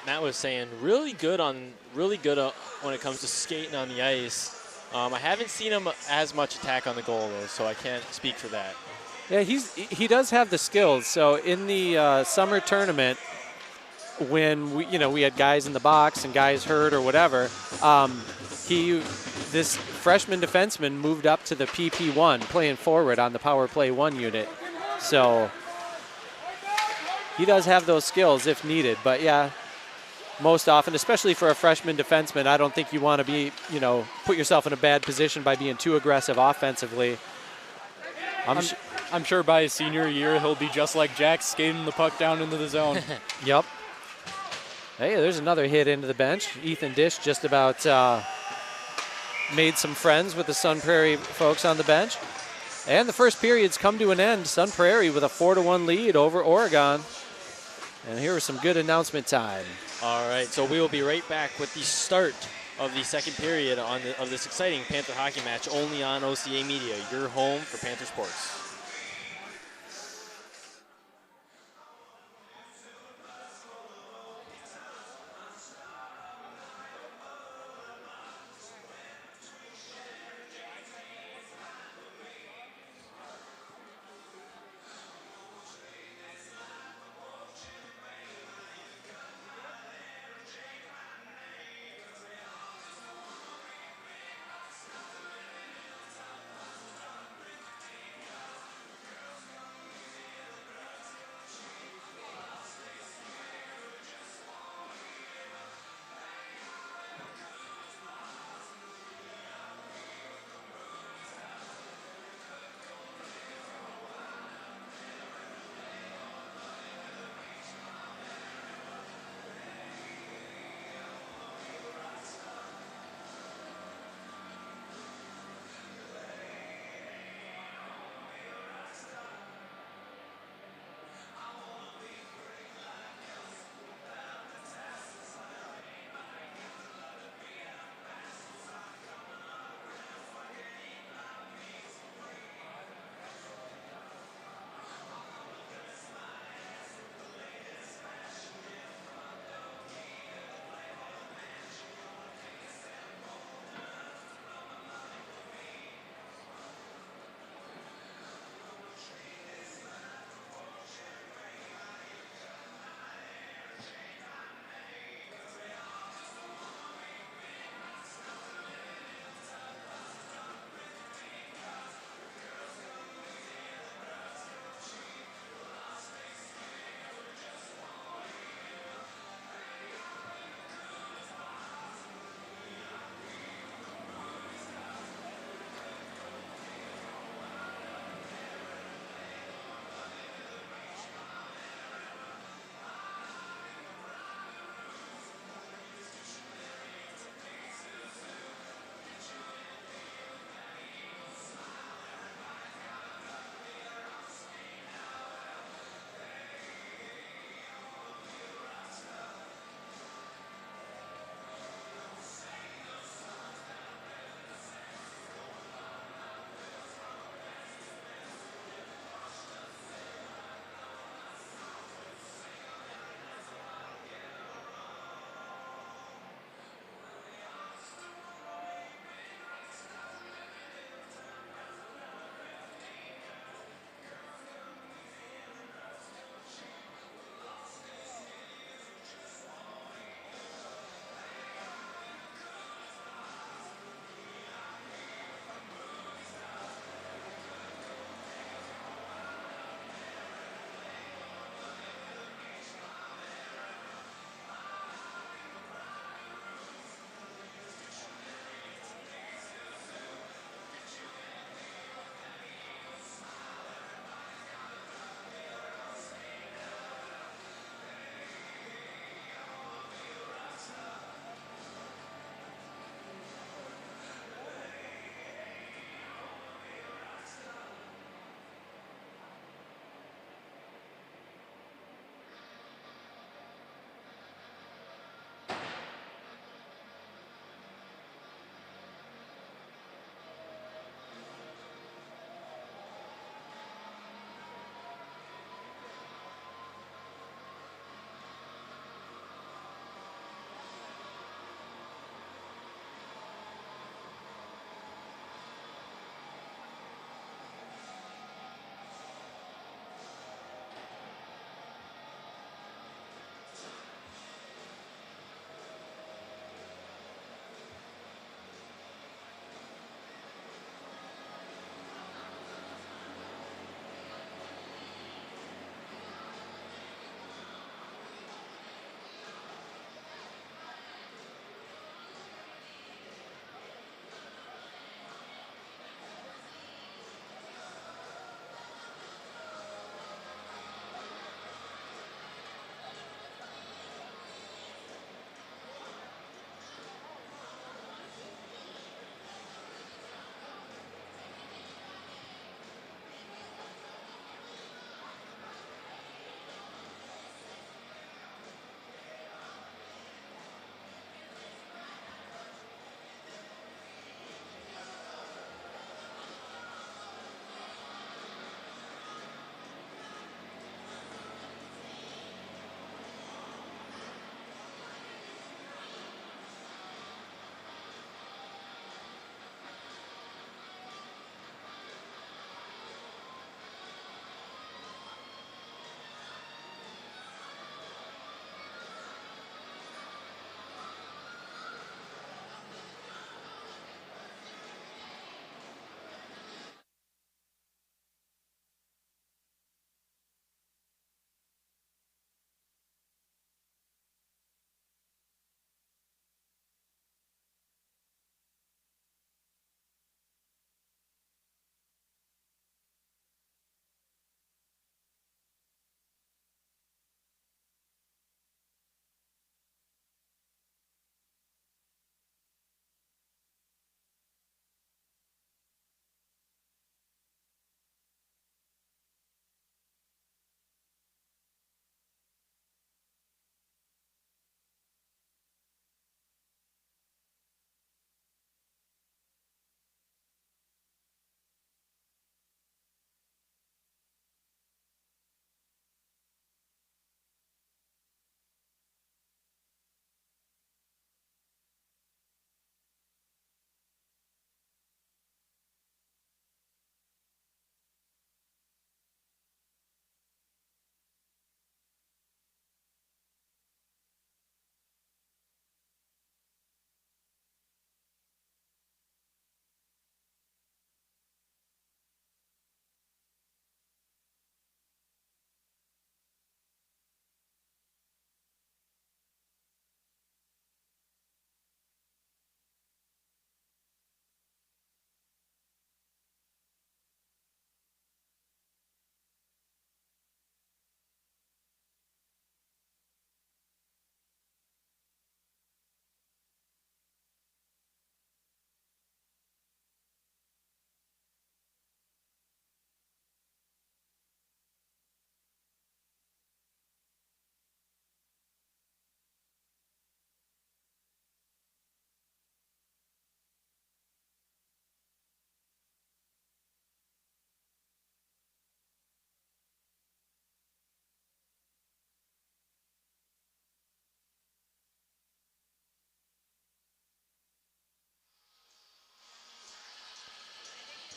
[SPEAKER 1] Matt was saying, really good when it comes to skating on the ice. I haven't seen him as much attack on the goal though, so I can't speak for that.
[SPEAKER 3] Yeah, he does have the skills. So in the summer tournament, when we had guys in the box and guys hurt or whatever, this freshman defenseman moved up to the PP1, playing forward on the power play 1 unit. So he does have those skills if needed. But yeah, most often, especially for a freshman defenseman, I don't think you want to be, put yourself in a bad position by being too aggressive offensively.
[SPEAKER 2] I'm sure by his senior year, he'll be just like Jack, skating the puck down into the zone.
[SPEAKER 3] Yep. Hey, there's another hit into the bench. Ethan Dish just about made some friends with the Sun Prairie folks on the bench. And the first period's come to an end. Sun Prairie with a 4-1 lead over Oregon. And here is some good announcement time.
[SPEAKER 1] All right, so we will be right back with the start of the second period of this exciting Panther hockey match only on OCA Media, your home for Panther sports.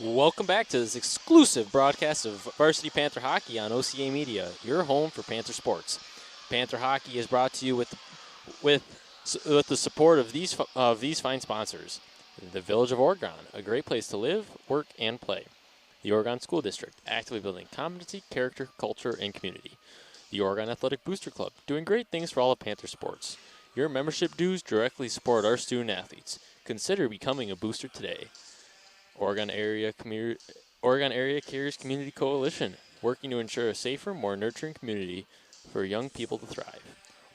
[SPEAKER 1] Welcome back to this exclusive broadcast of Varsity Panther Hockey on OCA Media, your home for Panther sports. Panther Hockey is brought to you with the support of these fine sponsors. The Village of Oregon, a great place to live, work, and play. The Oregon School District, actively building competency, character, culture, and community. The Oregon Athletic Booster Club, doing great things for all of Panther sports. Your membership dues directly support our student athletes. Consider becoming a booster today. Oregon Area Cares Community Coalition, working to ensure a safer, more nurturing community for young people to thrive.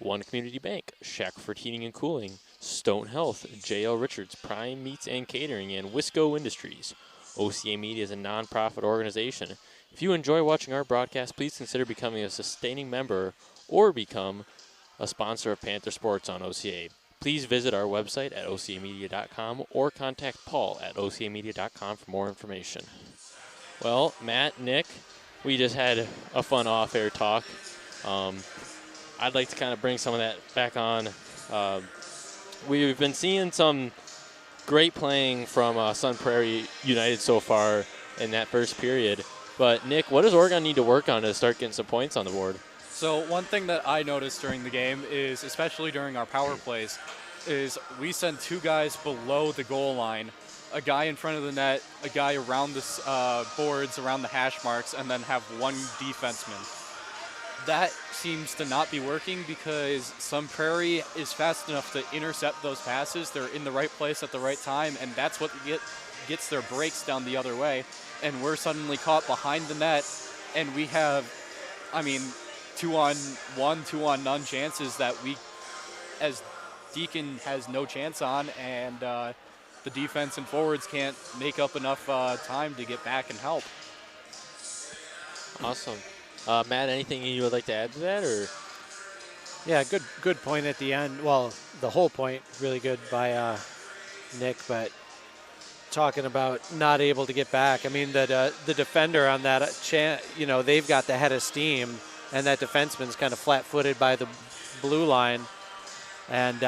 [SPEAKER 1] One Community Bank, Shackelford Heating and Cooling, Stone Health, J.L. Richards, Prime Meats and Catering, and Wisco Industries. OCA Media is a non-profit organization. If you enjoy watching our broadcast, please consider becoming a sustaining member or become a sponsor of Panther Sports on OCA. Please visit our website at ocamedia.com or contact Paul at ocamedia.com for more information. Well, Matt, Nick, we just had a fun off-air talk. I'd like to kind of bring some of that back on. We've been seeing some great playing from Sun Prairie United so far in that first period. But, Nick, what does Oregon need to work on to start getting some points on the board?
[SPEAKER 2] So one thing that I noticed during the game is, especially during our power plays, is we send two guys below the goal line, a guy in front of the net, a guy around the boards, around the hash marks, and then have one defenseman. That seems to not be working because Sun Prairie is fast enough to intercept those passes. They're in the right place at the right time, and that's what gets their breaks down the other way. And we're suddenly caught behind the net, and we have, 2-on-1, 2-on-none chances that we, as Deacon, has no chance on, and the defense and forwards can't make up enough time to get back and help.
[SPEAKER 1] Awesome. Matt, anything you would like to add to that? Or?
[SPEAKER 3] Yeah, good point at the end. Well, the whole point, really good by Nick, but talking about not able to get back. I mean, the defender on that, they've got the head of steam, and that defenseman's kind of flat-footed by the blue line. And,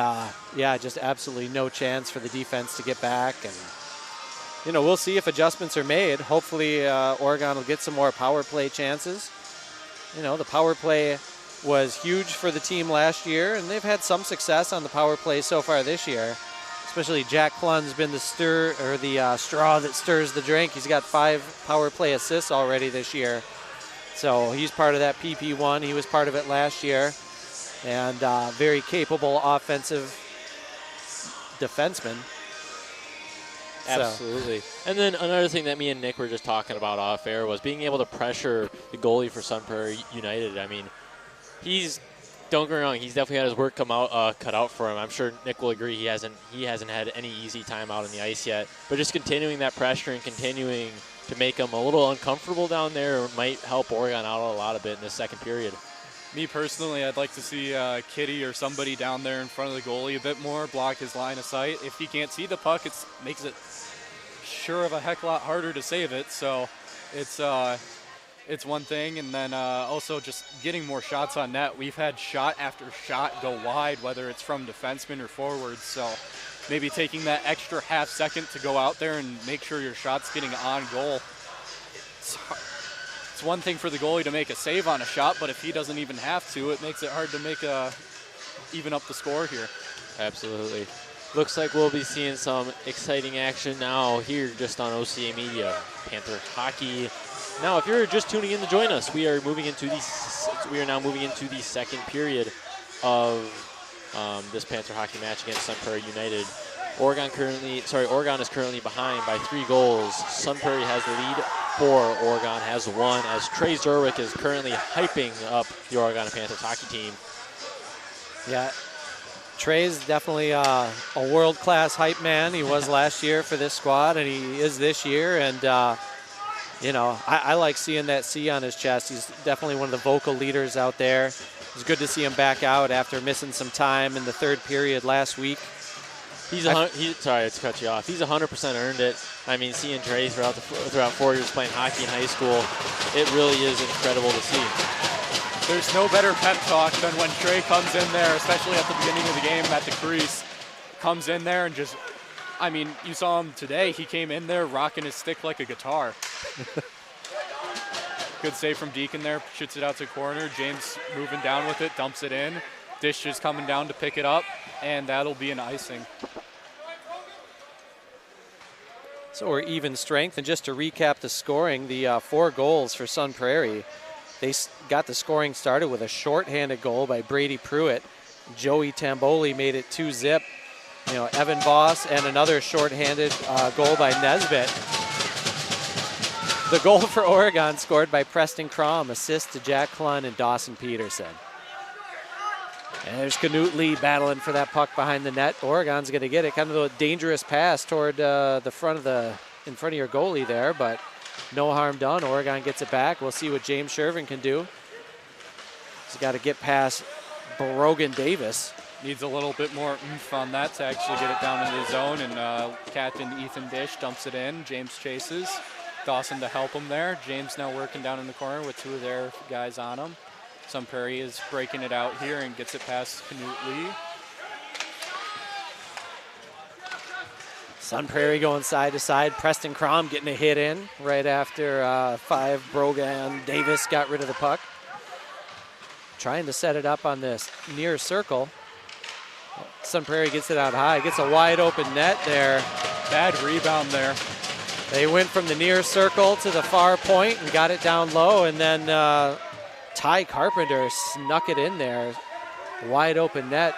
[SPEAKER 3] just absolutely no chance for the defense to get back. And, we'll see if adjustments are made. Hopefully Oregon will get some more power play chances. The power play was huge for the team last year, and they've had some success on the power play so far this year. Especially Jack Klun's been the straw that stirs the drink. He's got 5 power play assists already this year. So he's part of that PP1. He was part of it last year. And very capable offensive defenseman.
[SPEAKER 1] Absolutely. And then another thing that me and Nick were just talking about off air was being able to pressure the goalie for Sun Prairie United. I mean, don't get me wrong, he's definitely had his work cut out for him. I'm sure Nick will agree he hasn't had any easy time out on the ice yet. But just continuing that pressure and continuing to make him a little uncomfortable down there might help Oregon out a lot a bit in the second period.
[SPEAKER 2] Me personally, I'd like to see Kitty or somebody down there in front of the goalie a bit more, block his line of sight. If he can't see the puck, it makes it sure of a heck lot harder to save it. So it's one thing, and then also just getting more shots on net. We've had shot after shot go wide, whether it's from defensemen or forwards. So maybe taking that extra half second to go out there and make sure your shot's getting on goal. It's one thing for the goalie to make a save on a shot, but if he doesn't even have to, it makes it hard to even up the score here.
[SPEAKER 1] Absolutely. Looks like we'll be seeing some exciting action now here just on OCA Media. Panther Hockey. Now, if you're just tuning in to join us, we are now moving into the second period of this Panther Hockey match against Sun Prairie United. Oregon is currently behind by 3 goals. Sun Prairie has the lead 4. Oregon has 1, as Trey Zerwick is currently hyping up the Oregon Panthers hockey team.
[SPEAKER 3] Yeah, Trey's definitely a world-class hype man. He was last year for this squad, and he is this year. And, I like seeing that C on his chest. He's definitely one of the vocal leaders out there. It's good to see him back out after missing some time in the third period last week. Sorry to cut you off.
[SPEAKER 1] He's 100% earned it. I mean, seeing Trey throughout 4 years playing hockey in high school, it really is incredible to see.
[SPEAKER 2] There's no better pep talk than when Trey comes in there, especially at the beginning of the game at the crease, comes in there and just I mean, you saw him today. He came in there rocking his stick like a guitar. Good save from Deacon there. Shoots it out to corner. James moving down with it, dumps it in. Dish is coming down to pick it up, and that'll be an icing.
[SPEAKER 3] So we're even strength. And just to recap the scoring, the 4 goals for Sun Prairie. They got the scoring started with a shorthanded goal by Brady Pruitt. Joey Tamboli made it 2-zip. You know, Evan Voss and another shorthanded goal by Nesbitt. The goal for Oregon scored by Preston Crom, assist to Jack Klun and Dawson Peterson. And there's Canute Lee battling for that puck behind the net. Oregon's going to get it. Kind of a dangerous pass toward the front of in front of your goalie there, but no harm done. Oregon gets it back. We'll see what James Shervin can do. He's got to get past Brogan Davis.
[SPEAKER 2] Needs a little bit more oomph on that to actually get it down into the zone, and Captain Ethan Dish dumps it in. James chases. Dawson to help him there. James now working down in the corner with 2 of their guys on him. Sun Prairie is breaking it out here and gets it past Canute Lee.
[SPEAKER 3] Sun Prairie going side to side. Preston Crom getting a hit in right after 5. Brogan Davis got rid of the puck. Trying to set it up on this near circle. Sun Prairie gets it out high. Gets a wide open net there.
[SPEAKER 2] Bad rebound there.
[SPEAKER 3] They went from the near circle to the far point and got it down low, and then Ty Carpenter snuck it in there. Wide open net.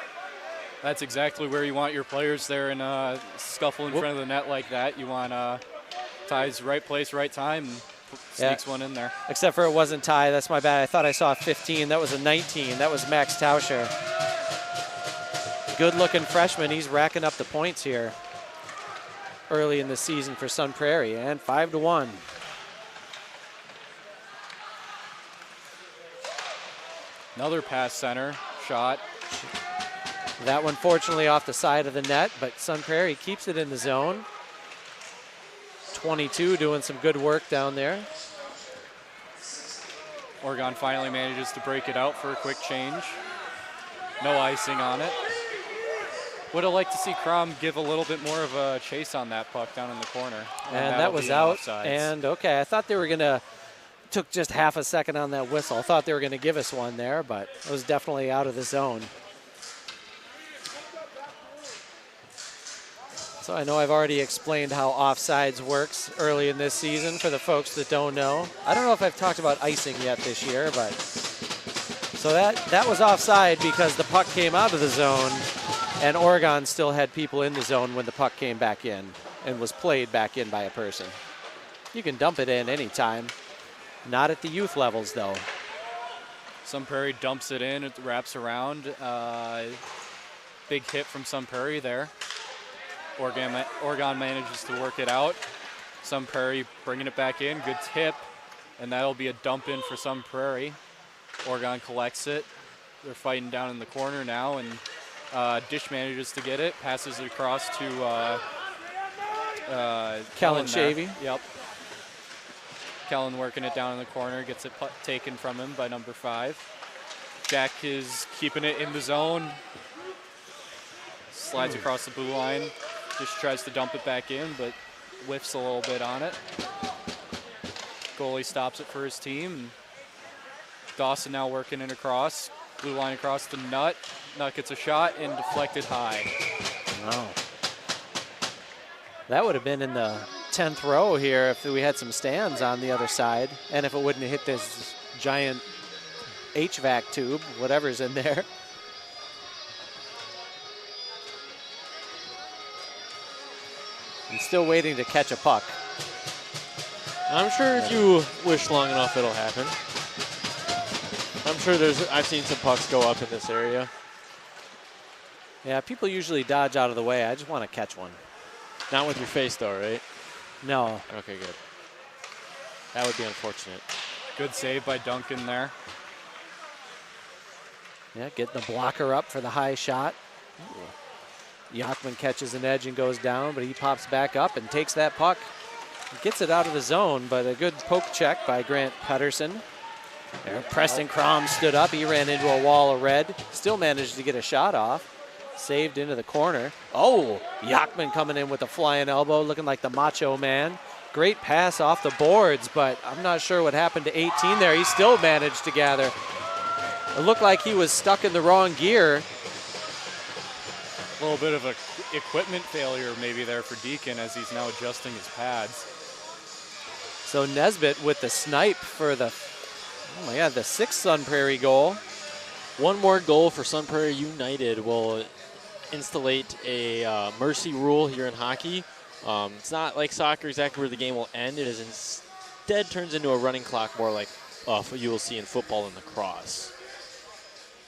[SPEAKER 2] That's exactly where you want your players there in a scuffle in front of the net like that. You want Ty's right place, right time, and sneaks one in there.
[SPEAKER 3] Except for it wasn't Ty. That's my bad. I thought I saw a 15. That was a 19. That was Max Tauscher. Good-looking freshman. He's racking up the points here early in the season for Sun Prairie, and 5-1.
[SPEAKER 2] Another pass center shot.
[SPEAKER 3] That one fortunately off the side of the net, but Sun Prairie keeps it in the zone. 22 doing some good work down there.
[SPEAKER 2] Oregon finally manages to break it out for a quick change. No icing on it. Would have liked to see Crom give a little bit more of a chase on that puck down in the corner.
[SPEAKER 3] And that was out. And okay, I thought they were going to, took just half a second on that whistle. I thought they were going to give us one there, but it was definitely out of the zone. So I know I've already explained how offsides works early in this season for the folks that don't know. I don't know if I've talked about icing yet this year, but so that was offside because the puck came out of the zone and Oregon still had people in the zone when the puck came back in and was played back in by a person. You can dump it in anytime. Not at the youth levels, though.
[SPEAKER 2] Sun Prairie dumps it in. It wraps around. Big hit from Sun Prairie there. Oregon manages to work it out. Sun Prairie bringing it back in. Good tip. And that'll be a dump in for Sun Prairie. Oregon collects it. They're fighting down in the corner now. And Dish manages to get it. Passes it across to
[SPEAKER 3] Kellen Shavy.
[SPEAKER 2] Yep. Kellen working it down in the corner, gets it taken from him by number 5. Jack is keeping it in the zone. Slides across the blue line. Just tries to dump it back in, but whiffs a little bit on it. Goalie stops it for his team. Dawson now working it across. Blue line across the Nut. Nut gets a shot and deflected high.
[SPEAKER 3] Wow. That would have been in the 10th row here if we had some stands on the other side and if it wouldn't have hit this giant HVAC tube, whatever's in there. I'm still waiting to catch a puck.
[SPEAKER 1] I'm sure if you wish long enough, it'll happen. I'm sure I've seen some pucks go up in this area.
[SPEAKER 3] Yeah, people usually dodge out of the way. I just want to catch one.
[SPEAKER 1] Not with your face, though, right?
[SPEAKER 3] No.
[SPEAKER 1] Okay, good. That would be unfortunate.
[SPEAKER 2] Good save by Duncan there.
[SPEAKER 3] Yeah, getting the blocker up for the high shot. Yachman catches an edge and goes down, but he pops back up and takes that puck. Gets it out of the zone, but a good poke check by Grant Pedersen. There, Preston Crom stood up. He ran into a wall of red. Still managed to get a shot off. saved into the corner. Oh, Yachman coming in with a flying elbow, looking like the Macho Man. Great pass off the boards, but I'm not sure what happened to 18 there. He still managed to gather. It looked like he was stuck in the wrong gear.
[SPEAKER 2] A little bit of a equipment failure maybe there for Deacon as he's now adjusting his pads.
[SPEAKER 3] So Nesbitt with the snipe for the, oh my God, the 6th Sun Prairie goal.
[SPEAKER 1] One more goal for Sun Prairie United will installate a mercy rule here in hockey. It's not like soccer exactly where the game will end. It is instead turns into a running clock, more like you will see in football and lacrosse.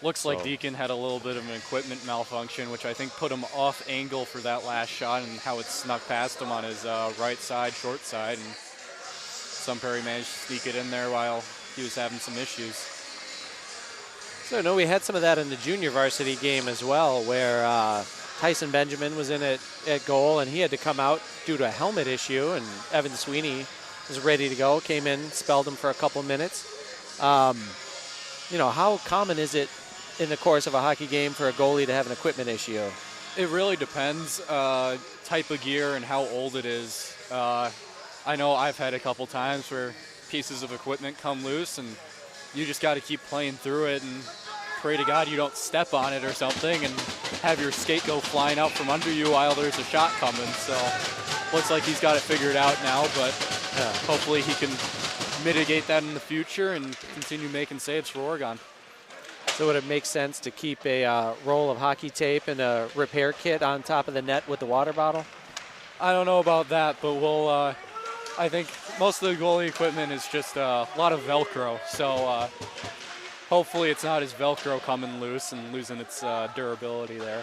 [SPEAKER 2] Looks like Deacon had a little bit of an equipment malfunction, which I think put him off angle for that last shot and how it snuck past him on his right side, short side. And Sun Prairie managed to sneak it in there while he was having some issues.
[SPEAKER 3] So no, we had some of that in the junior varsity game as well, where Tyson Benjamin was in at goal, and he had to come out due to a helmet issue, and Evan Sweeney was ready to go, came in, spelled him for a couple minutes. You know, how common is it in the course of a hockey game for a goalie to have an equipment issue?
[SPEAKER 2] It really depends, type of gear and how old it is. I know I've had a couple times where pieces of equipment come loose and you just got to keep playing through it and pray to God you don't step on it or something and have your skate go flying out from under you while there's a shot coming. So looks like he's got it figured out now, but hopefully he can mitigate that in the future and continue making saves for Oregon.
[SPEAKER 3] So would it make sense to keep a roll of hockey tape and a repair kit on top of the net with the water bottle?
[SPEAKER 2] I don't know about that, but we'll, I think most of the goalie equipment is just a lot of Velcro. So hopefully it's not his Velcro coming loose and losing its durability there.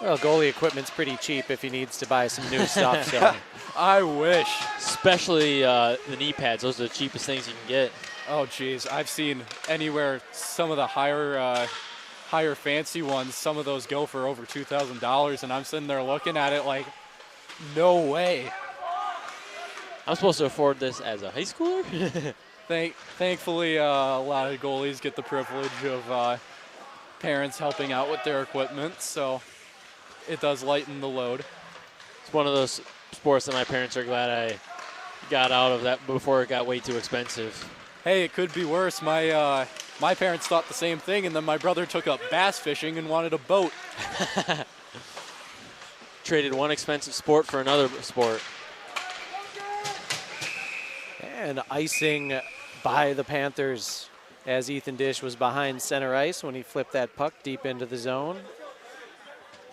[SPEAKER 3] Well, goalie equipment's pretty cheap if he needs to buy some new stuff. So.
[SPEAKER 2] I wish.
[SPEAKER 1] Especially the knee pads. Those are the cheapest things you can get.
[SPEAKER 2] Oh, geez. I've seen anywhere some of the higher fancy ones, some of those go for over $2,000, and I'm sitting there looking at it like, no way.
[SPEAKER 1] I'm supposed to afford this as a high schooler?
[SPEAKER 2] Thankfully, a lot of goalies get the privilege of parents helping out with their equipment, so it does lighten the load.
[SPEAKER 1] It's one of those sports that my parents are glad I got out of that before it got way too expensive.
[SPEAKER 2] Hey, it could be worse. My parents thought the same thing, and then my brother took up bass fishing and wanted a boat.
[SPEAKER 1] Traded one expensive sport for another sport.
[SPEAKER 3] And icing by the Panthers as Ethan Dish was behind center ice when he flipped that puck deep into the zone.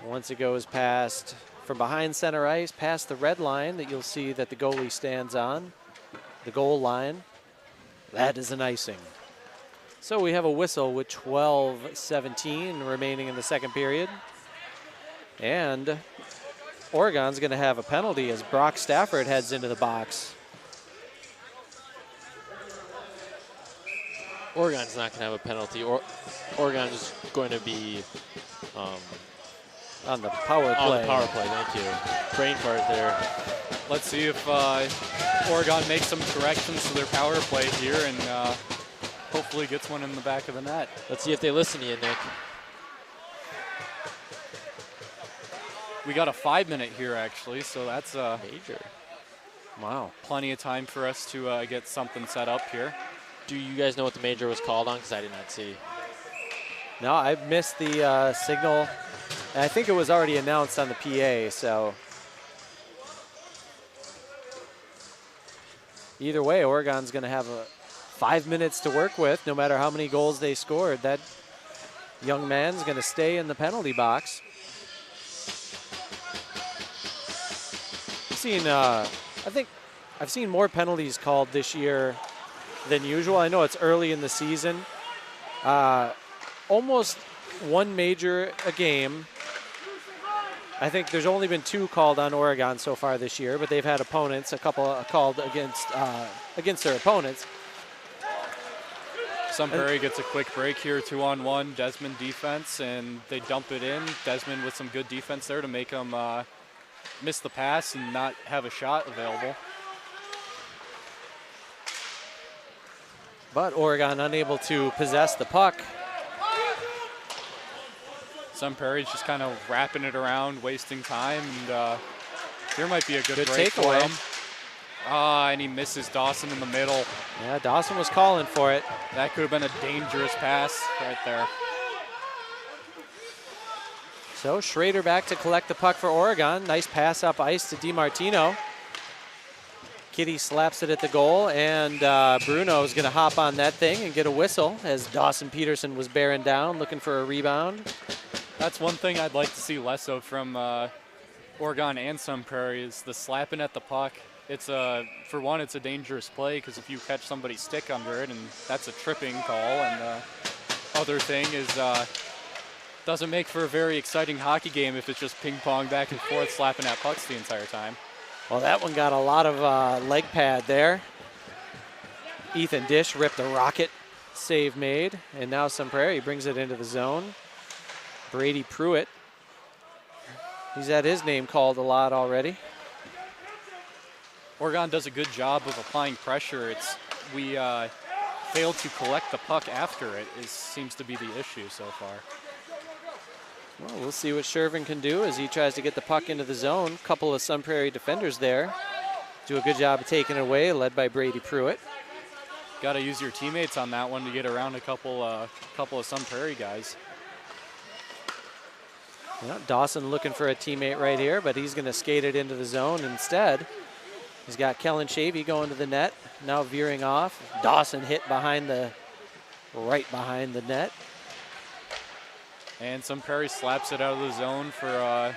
[SPEAKER 3] Once it goes past from behind center ice, past the red line that you'll see that the goalie stands on, the goal line, that is an icing. So we have a whistle with 12:17 remaining in the second period. And Oregon's going to have a penalty as Brock Stafford heads into the box.
[SPEAKER 1] Oregon's not going to have a penalty. Oregon's going to be
[SPEAKER 3] on the power play.
[SPEAKER 1] On the power play, thank you. Brain fart there.
[SPEAKER 2] Let's see if Oregon makes some corrections to their power play here and hopefully gets one in the back of the net.
[SPEAKER 1] Let's see if they listen to you, Nick.
[SPEAKER 2] We got a 5-minute here, actually, so that's
[SPEAKER 1] major.
[SPEAKER 3] Wow.
[SPEAKER 2] Plenty of time for us to get something set up here.
[SPEAKER 1] Do you guys know what the major was called on? Because I did not see.
[SPEAKER 3] No, I missed the signal. And I think it was already announced on the PA, so. Either way, Oregon's going to have 5 minutes to work with, no matter how many goals they scored. That young man's going to stay in the penalty box. I think I've seen more penalties called this year than usual. I know it's early in the season. Almost one major a game. I think there's only been 2 called on Oregon so far this year, but they've had opponents, a couple called against their opponents.
[SPEAKER 2] Sun Prairie gets a quick break here, 2-on-1, Desmond defense, and they dump it in. Desmond with some good defense there to make them miss the pass and not have a shot available.
[SPEAKER 3] But Oregon unable to possess the puck.
[SPEAKER 2] Sun Prairie's just kind of wrapping it around, wasting time, and there might be a good break for
[SPEAKER 3] takeaway.
[SPEAKER 2] him. And he misses Dawson in the middle.
[SPEAKER 3] Yeah, Dawson was calling for it.
[SPEAKER 2] That could have been a dangerous pass right there.
[SPEAKER 3] So Schrader back to collect the puck for Oregon. Nice pass up ice to DiMartino. Kitty slaps it at the goal, and Bruno's going to hop on that thing and get a whistle as Dawson Peterson was bearing down, looking for a rebound.
[SPEAKER 2] That's one thing I'd like to see less of from Oregon and Sun Prairie is the slapping at the puck. It's for one, it's a dangerous play because if you catch somebody's stick under it, and that's a tripping call. And other thing is doesn't make for a very exciting hockey game if it's just ping pong back and forth slapping at pucks the entire time.
[SPEAKER 3] Well, that one got a lot of leg pad there. Ethan Dish ripped a rocket save made, and now Sun Prairie brings it into the zone. Brady Pruitt, he's had his name called a lot already.
[SPEAKER 2] Oregon does a good job of applying pressure. We failed to collect the puck after it seems to be the issue so far.
[SPEAKER 3] Well, we'll see what Shervin can do as he tries to get the puck into the zone. Couple of Sun Prairie defenders there do a good job of taking it away, led by Brady Pruitt.
[SPEAKER 2] Got to use your teammates on that one to get around a couple of Sun Prairie guys.
[SPEAKER 3] Yeah, Dawson looking for a teammate right here, but he's going to skate it into the zone instead. He's got Kellen Shavey going to the net, now veering off. Dawson hit right behind the net.
[SPEAKER 2] And Sun Prairie slaps it out of the zone for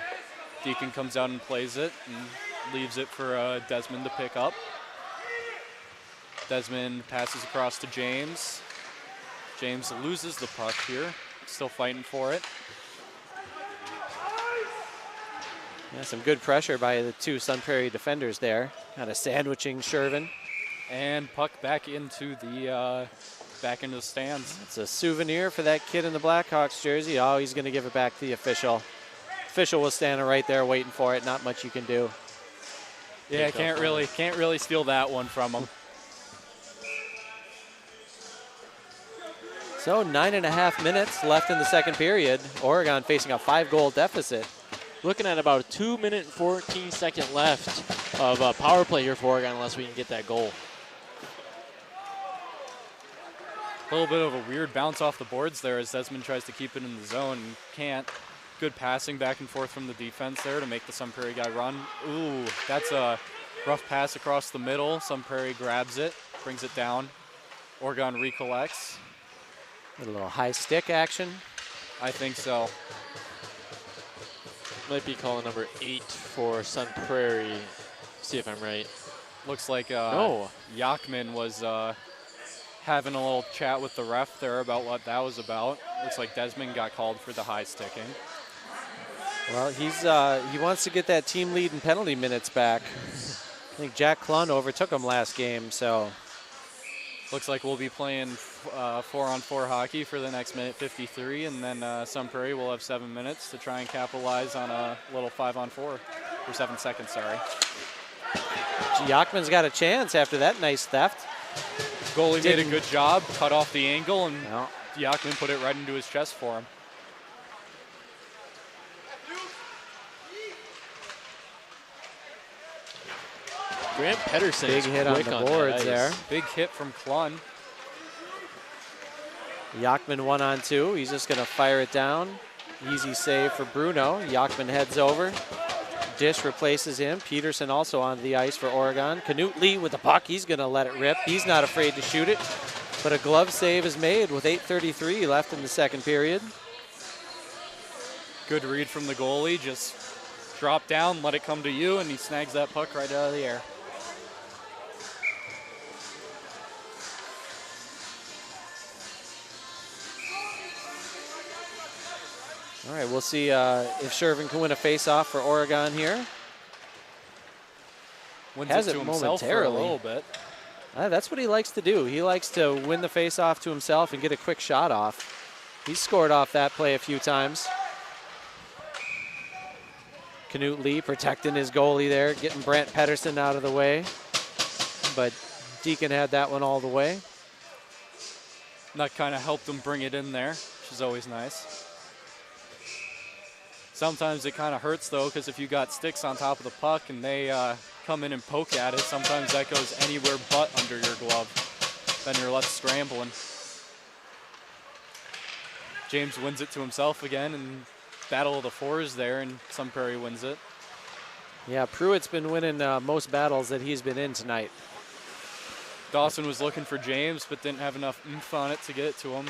[SPEAKER 2] Deacon comes out and plays it and leaves it for Desmond to pick up. Desmond passes across to James. James loses the puck here, still fighting for it.
[SPEAKER 3] Yeah, some good pressure by the two Sun Prairie defenders there. Kind of sandwiching Shervin.
[SPEAKER 2] And puck back into the stands.
[SPEAKER 3] It's a souvenir for that kid in the Blackhawks jersey. Oh, he's going to give it back to the official. Official was standing right there waiting for it. Not much you can do.
[SPEAKER 2] Yeah, can't really steal that one from him.
[SPEAKER 3] So 9.5 minutes left in the second period. Oregon facing a 5-goal deficit.
[SPEAKER 1] Looking at about a 2-minute and 14-second left of power play here for Oregon unless we can get that goal.
[SPEAKER 2] A little bit of a weird bounce off the boards there as Desmond tries to keep it in the zone and can't. Good passing back and forth from the defense there to make the Sun Prairie guy run. Ooh, that's a rough pass across the middle. Sun Prairie grabs it, brings it down. Oregon recollects.
[SPEAKER 3] A little high stick action.
[SPEAKER 2] I think so.
[SPEAKER 1] Might be calling number 8 for Sun Prairie. See if I'm right.
[SPEAKER 2] Looks like
[SPEAKER 1] No.
[SPEAKER 2] Yachman was having a little chat with the ref there about what that was about. Looks like Desmond got called for the high sticking.
[SPEAKER 3] Well, he wants to get that team lead in penalty minutes back. I think Jack Clun overtook him last game, so.
[SPEAKER 2] Looks like we'll be playing 4-on-4 hockey for the next minute 53, and then Sun Prairie will have 7 minutes to try and capitalize on a little 5-on-4, or 7 seconds, sorry.
[SPEAKER 3] Yachman's got a chance after that nice theft.
[SPEAKER 2] Goalie did a good job, cut off the angle, and
[SPEAKER 3] No.
[SPEAKER 2] Yachman put it right into his chest for him.
[SPEAKER 1] Grant Pedersen
[SPEAKER 3] Big
[SPEAKER 1] is
[SPEAKER 3] hit on
[SPEAKER 1] quick
[SPEAKER 3] the
[SPEAKER 1] that
[SPEAKER 3] boards
[SPEAKER 1] ice.
[SPEAKER 3] there.
[SPEAKER 2] Big hit from Clun.
[SPEAKER 3] Yachman 1-on-2. He's just going to fire it down. Easy save for Bruno. Yachman heads over. Dish replaces him. Peterson also onto the ice for Oregon. Canute Lee with the puck. He's going to let it rip. He's not afraid to shoot it. But a glove save is made with 8:33 left in the second period.
[SPEAKER 2] Good read from the goalie. Just drop down, let it come to you, and he snags that puck right out of the air.
[SPEAKER 3] All right, we'll see if Shervin can win a face-off for Oregon here.
[SPEAKER 2] Wins
[SPEAKER 3] Has
[SPEAKER 2] it
[SPEAKER 3] it
[SPEAKER 2] to himself for a
[SPEAKER 3] momentarily.
[SPEAKER 2] little bit.
[SPEAKER 3] That's what he likes to do. He likes to win the face-off to himself and get a quick shot off. He's scored off that play a few times. Canute Lee protecting his goalie there, getting Brant Pedersen out of the way. But Deacon had that one all the way.
[SPEAKER 2] That kind of helped him bring it in there, which is always nice. Sometimes it kind of hurts, though, because if you got sticks on top of the puck and they come in and poke at it, sometimes that goes anywhere but under your glove. Then you're left scrambling. James wins it to himself again, and battle of the fours there, and Sun Prairie wins it.
[SPEAKER 3] Yeah, Pruitt's been winning most battles that he's been in tonight.
[SPEAKER 2] Dawson was looking for James, but didn't have enough oomph on it to get it to him.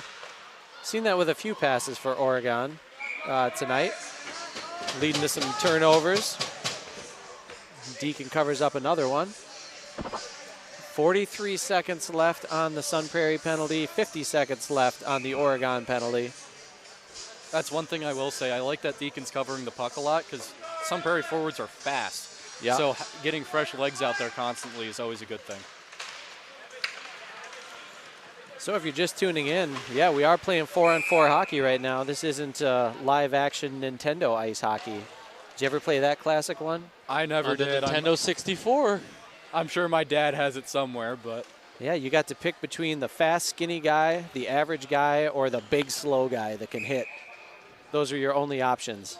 [SPEAKER 3] Seen that with a few passes for Oregon tonight, leading to some turnovers. Deacon covers up another one. 43 seconds left on the Sun Prairie penalty, 50 seconds left on the Oregon penalty.
[SPEAKER 2] That's one thing I will say. I like that Deacon's covering the puck a lot because Sun Prairie forwards are fast.
[SPEAKER 3] Yeah.
[SPEAKER 2] So getting fresh legs out there constantly is always a good thing.
[SPEAKER 3] So if you're just tuning in, yeah, we are playing 4-on-4 hockey right now. This isn't live action Nintendo ice hockey. Did you ever play that classic one?
[SPEAKER 2] I never did.
[SPEAKER 1] Nintendo 64.
[SPEAKER 2] I'm sure my dad has it somewhere, but
[SPEAKER 3] Yeah, you got to pick between the fast, skinny guy, the average guy, or the big, slow guy that can hit. Those are your only options.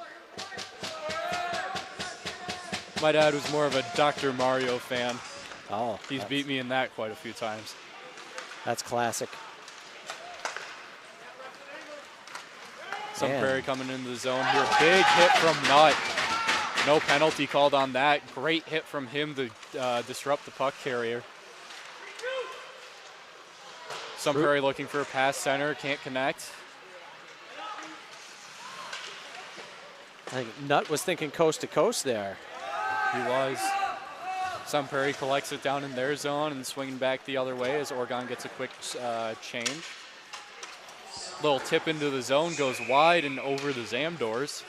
[SPEAKER 2] my dad was more of a Dr. Mario fan.
[SPEAKER 3] Oh,
[SPEAKER 2] He's beat me in that quite a few times.
[SPEAKER 3] that's classic.
[SPEAKER 2] Sun
[SPEAKER 3] Man.
[SPEAKER 2] Prairie coming into the zone here. Big hit from Nutt. No penalty called on that. Great hit from him to disrupt the puck carrier. Sun Prairie looking for a pass center. Can't connect.
[SPEAKER 3] I think Nutt was thinking coast to coast there.
[SPEAKER 2] He was. Sun Prairie collects it down in their zone and swinging back the other way as Oregon gets a quick change. Little tip into the zone, goes wide and over the Zam doors.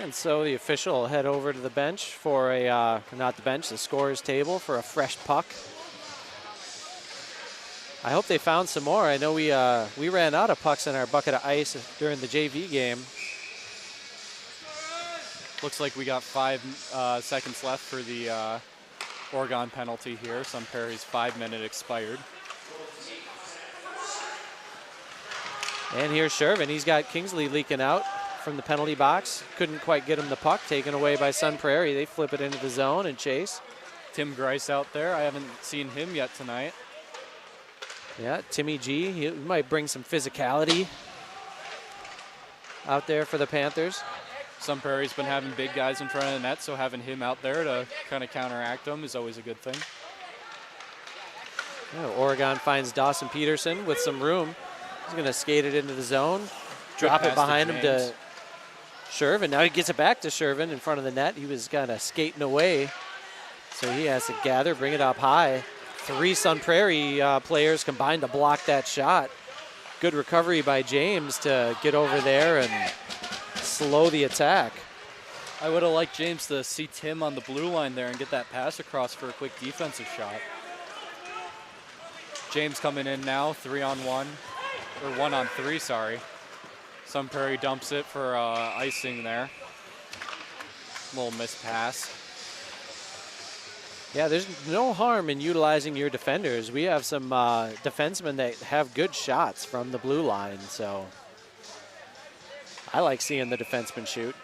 [SPEAKER 3] And so the official will head over to the bench for a, not the bench, the scorer's table for a fresh puck. I hope they found some more. I know we ran out of pucks in our bucket of ice during the JV game.
[SPEAKER 2] Looks like we got 5 seconds left for the Oregon penalty here. Sun Prairie's 5-minute expired.
[SPEAKER 3] And here's Shervin. He's got Kingsley leaking out from the penalty box. Couldn't quite get him the puck, taken away by Sun Prairie. They flip it into the zone and chase.
[SPEAKER 2] Tim Grice out there. I haven't seen him yet tonight.
[SPEAKER 3] Yeah, Timmy G, he might bring some physicality out there for the Panthers.
[SPEAKER 2] Sun Prairie's been having big guys in front of the net, so having him out there to kind of counteract them is always a good thing.
[SPEAKER 3] Yeah, Oregon finds Dawson Peterson with some room. He's going to skate it into the zone, drop it behind him to Shervin. Now he gets it back to Shervin in front of the net. He was kind of skating away, so he has to gather, bring it up high. 3 Sun Prairie players combined to block that shot. Good recovery by James to get over there and slow the attack.
[SPEAKER 2] I would have liked James to see Tim on the blue line there and get that pass across for a quick defensive shot. James coming in now, 3-on-1, or 1-on-3, sorry. Sun Prairie dumps it for icing there. Little missed pass.
[SPEAKER 3] Yeah, there's no harm in utilizing your defenders. We have some defensemen that have good shots from the blue line, so I like seeing the defensemen shoot.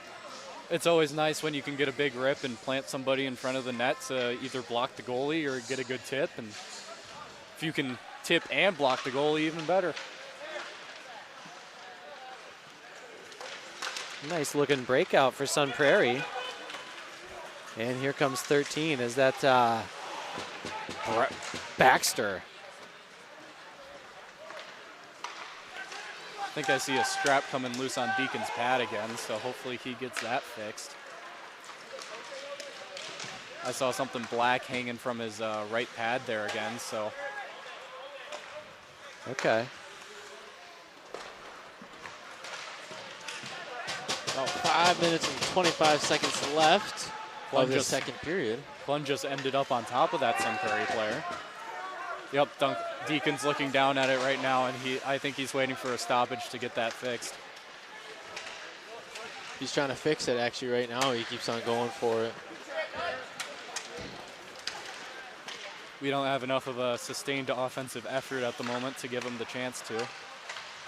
[SPEAKER 2] It's always nice when you can get a big rip and plant somebody in front of the net to either block the goalie or get a good tip. And if you can tip and block the goalie, even better.
[SPEAKER 3] Nice looking breakout for Sun Prairie. And here comes 13. Is that Baxter?
[SPEAKER 2] I think I see a strap coming loose on Deacon's pad again, so hopefully he gets that fixed. I saw something black hanging from his right pad there again, so.
[SPEAKER 3] Okay.
[SPEAKER 1] About 5 minutes and 25 seconds left of the second period.
[SPEAKER 2] Plunge just ended up on top of that Sun Prairie player. Yep, Deacon's looking down at it right now, and I think he's waiting for a stoppage to get that fixed.
[SPEAKER 1] He's trying to fix it actually right now. He keeps on going for it.
[SPEAKER 2] We don't have enough of a sustained offensive effort at the moment to give him the chance to.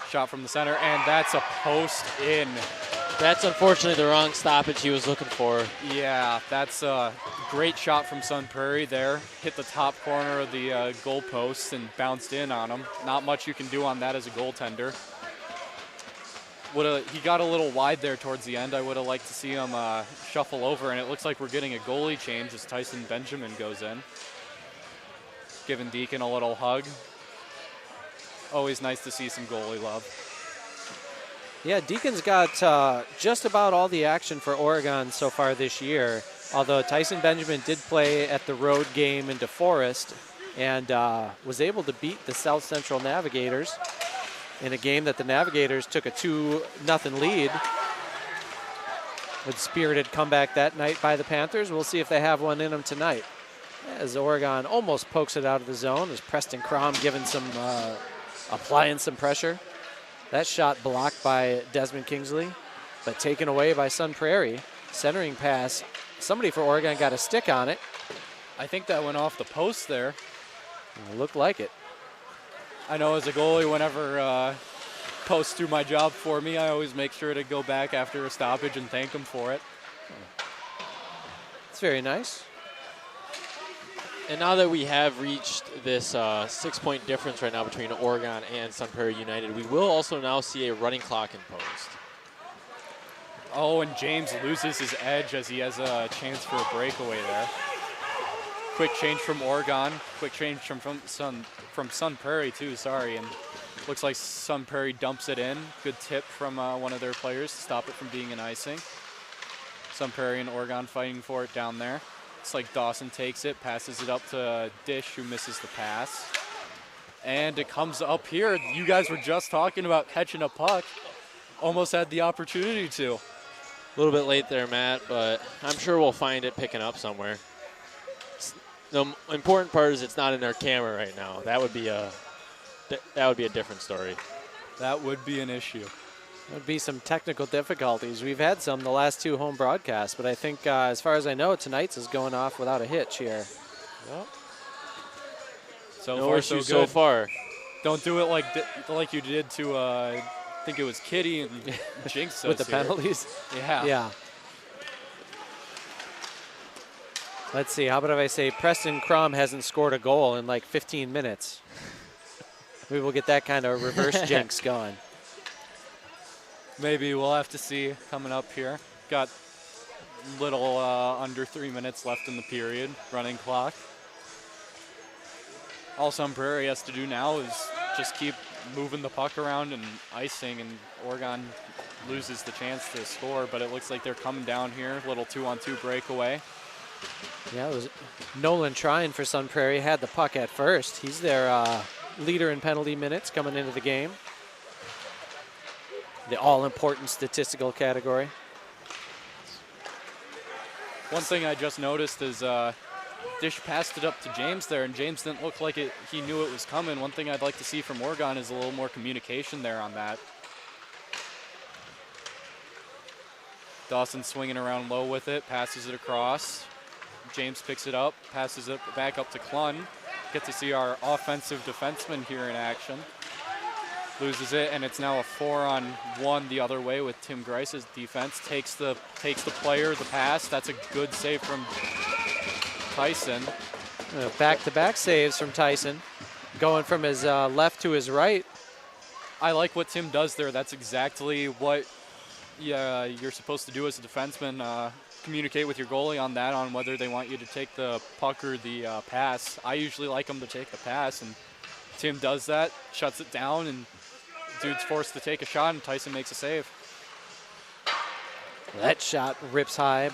[SPEAKER 2] Shot from the center, and that's a post in.
[SPEAKER 1] That's unfortunately the wrong stoppage he was looking for.
[SPEAKER 2] Yeah, that's a great shot from Sun Prairie there. Hit the top corner of the goal post and bounced in on him. Not much you can do on that as a goaltender. He got a little wide there towards the end. I would have liked to see him shuffle over, and it looks like we're getting a goalie change as Tyson Benjamin goes in. Giving Deacon a little hug. Always nice to see some goalie love.
[SPEAKER 3] Yeah, Deacon's got just about all the action for Oregon so far this year, although Tyson Benjamin did play at the road game in DeForest and was able to beat the South Central Navigators in a game that the Navigators took a 2-0 lead. With spirited comeback that night by the Panthers. We'll see if they have one in them tonight. As Oregon almost pokes it out of the zone, as Preston Crom applying some pressure. That shot blocked by Desmond Kingsley, but taken away by Sun Prairie. Centering pass. Somebody for Oregon got a stick on it.
[SPEAKER 2] I think that went off the post there.
[SPEAKER 3] It looked like it.
[SPEAKER 2] I know as a goalie, whenever posts do my job for me, I always make sure to go back after a stoppage and thank them for it.
[SPEAKER 3] It's very nice.
[SPEAKER 1] And now that we have reached this 6-point difference right now between Oregon and Sun Prairie United, we will also now see a running clock imposed.
[SPEAKER 2] Oh, and James loses his edge as he has a chance for a breakaway there. Quick change from Oregon. Quick change from Sun Prairie too, sorry. And looks like Sun Prairie dumps it in. Good tip from one of their players to stop it from being an icing. Sun Prairie and Oregon fighting for it down there. It's like Dawson takes it, passes it up to Dish, who misses the pass. And it comes up here. You guys were just talking about catching a puck. Almost had the opportunity to.
[SPEAKER 1] A little bit late there, Matt, but I'm sure we'll find it picking up somewhere. The important part is it's not in our camera right now. That would be a different story.
[SPEAKER 2] That would be an issue.
[SPEAKER 3] There would be some technical difficulties. We've had some the last 2 home broadcasts, but I think, as far as I know, tonight's is going off without a hitch here.
[SPEAKER 1] Well,
[SPEAKER 2] so
[SPEAKER 1] no
[SPEAKER 2] far,
[SPEAKER 1] issue
[SPEAKER 2] so
[SPEAKER 1] so far.
[SPEAKER 2] Don't do it like you did to, I think it was Kitty and Jinx
[SPEAKER 3] With the penalties?
[SPEAKER 2] Yeah.
[SPEAKER 3] Yeah. Let's see. How about if I say Preston Crom hasn't scored a goal in like 15 minutes? We will get that kind of reverse jinx going.
[SPEAKER 2] Maybe we'll have to see coming up here. Got little under 3 minutes left in the period, running clock. All Sun Prairie has to do now is just keep moving the puck around and icing, and Oregon loses the chance to score, but it looks like they're coming down here. Little 2-on-2 breakaway.
[SPEAKER 3] Yeah, it was Nolan trying for Sun Prairie, had the puck at first. He's their leader in penalty minutes coming into the game. The all-important statistical category.
[SPEAKER 2] One thing I just noticed is Dish passed it up to James there, and James didn't look like he knew it was coming. One thing I'd like to see from Oregon is a little more communication there on that. Dawson swinging around low with it, passes it across. James picks it up, passes it back up to Klun. Get to see our offensive defenseman here in action. Loses it, and it's now a 4-on-1 the other way with Tim Grice's defense. Takes the player, the pass. That's a good save from Tyson.
[SPEAKER 3] Back-to-back saves from Tyson. Going from his left to his right.
[SPEAKER 2] I like what Tim does there. That's exactly what you're supposed to do as a defenseman. Communicate with your goalie on that, on whether they want you to take the puck or the pass. I usually like them to take the pass, and Tim does that, shuts it down, and dude's forced to take a shot, and Tyson makes a save.
[SPEAKER 3] That shot rips high,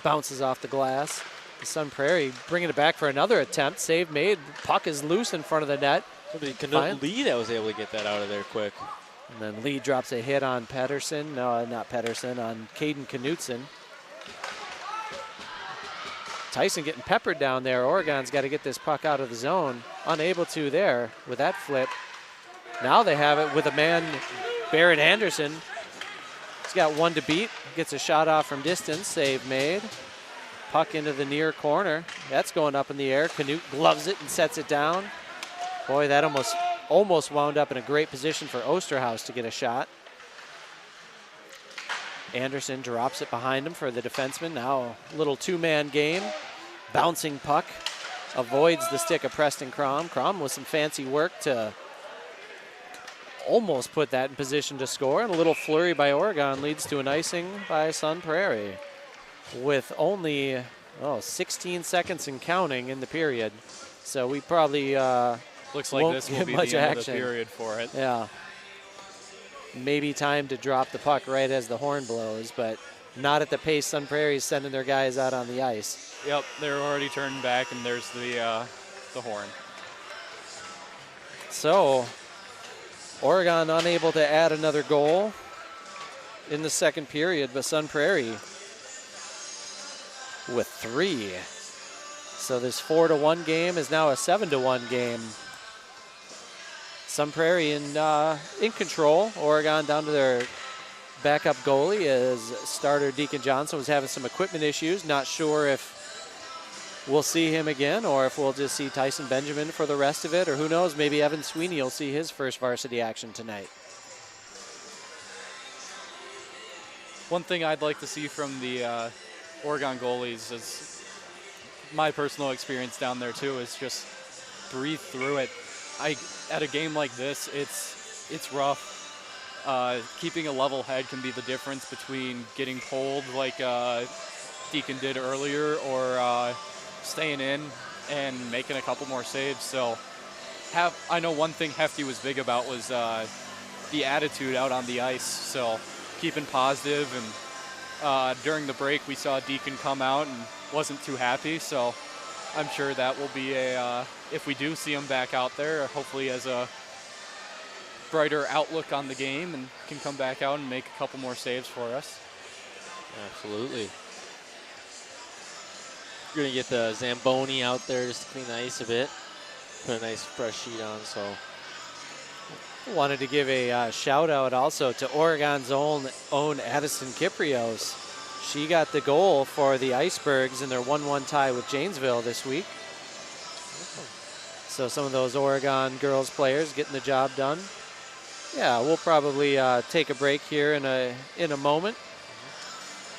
[SPEAKER 3] bounces off the glass. The Sun Prairie bringing it back for another attempt. Save made. Puck is loose in front of the net.
[SPEAKER 1] Lee that was able to get that out of there quick.
[SPEAKER 3] And then Lee drops a hit on Pedersen. No, not Pedersen, on Caden Knutson. Tyson getting peppered down there. Oregon's got to get this puck out of the zone. Unable to there with that flip. Now they have it with a man, Barrett Anderson. He's got one to beat. Gets a shot off from distance. Save made. Puck into the near corner. That's going up in the air. Canute gloves it and sets it down. Boy, that almost almost wound up in a great position for Osterhaus to get a shot. Anderson drops it behind him for the defenseman. Now a little two-man game. Bouncing puck avoids the stick of Preston Crom. Crom with some fancy work to almost put that in position to score. And a little flurry by Oregon leads to an icing by Sun Prairie with only 16 seconds and counting in the period. So we probably
[SPEAKER 2] looks like
[SPEAKER 3] won't
[SPEAKER 2] this will
[SPEAKER 3] get
[SPEAKER 2] be
[SPEAKER 3] much
[SPEAKER 2] the end
[SPEAKER 3] action.
[SPEAKER 2] of the period for it.
[SPEAKER 3] Yeah. Maybe time to drop the puck right as the horn blows, but not at the pace Sun Prairie is sending their guys out on the ice.
[SPEAKER 2] Yep, they're already turned back, and there's the horn.
[SPEAKER 3] So Oregon unable to add another goal in the second period, but Sun Prairie with 3. So this 4-1 game is now a 7-1 game. Sun Prairie in control. Oregon down to their backup goalie as starter Deacon Johnson was having some equipment issues. Not sure if we'll see him again or if we'll just see Tyson Benjamin for the rest of it, or who knows, maybe Evan Sweeney will see his first varsity action tonight.
[SPEAKER 2] One thing I'd like to see from the Oregon goalies is my personal experience down there too, is just breathe through it. At a game like this, it's rough. Keeping a level head can be the difference between getting pulled like Deacon did earlier, or staying in and making a couple more saves. So I know one thing Hefty was big about was the attitude out on the ice. So keeping positive, and during the break we saw Deacon come out and wasn't too happy. So I'm sure that will be if we do see him back out there, hopefully as a brighter outlook on the game, and can come back out and make a couple more saves for us.
[SPEAKER 1] Absolutely. You're going to get the Zamboni out there just to clean the ice a bit. Put a nice fresh sheet on, so.
[SPEAKER 3] Wanted to give a shout out also to Oregon's own Addison Kiprios. She got the goal for the Icebergs in their 1-1 tie with Janesville this week. So some of those Oregon girls players getting the job done. Yeah, we'll probably take a break here in a moment.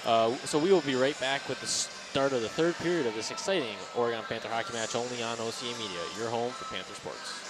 [SPEAKER 1] So we will be right back with the start of the third period of this exciting Oregon Panther hockey match only on OCA Media, your home for Panther sports.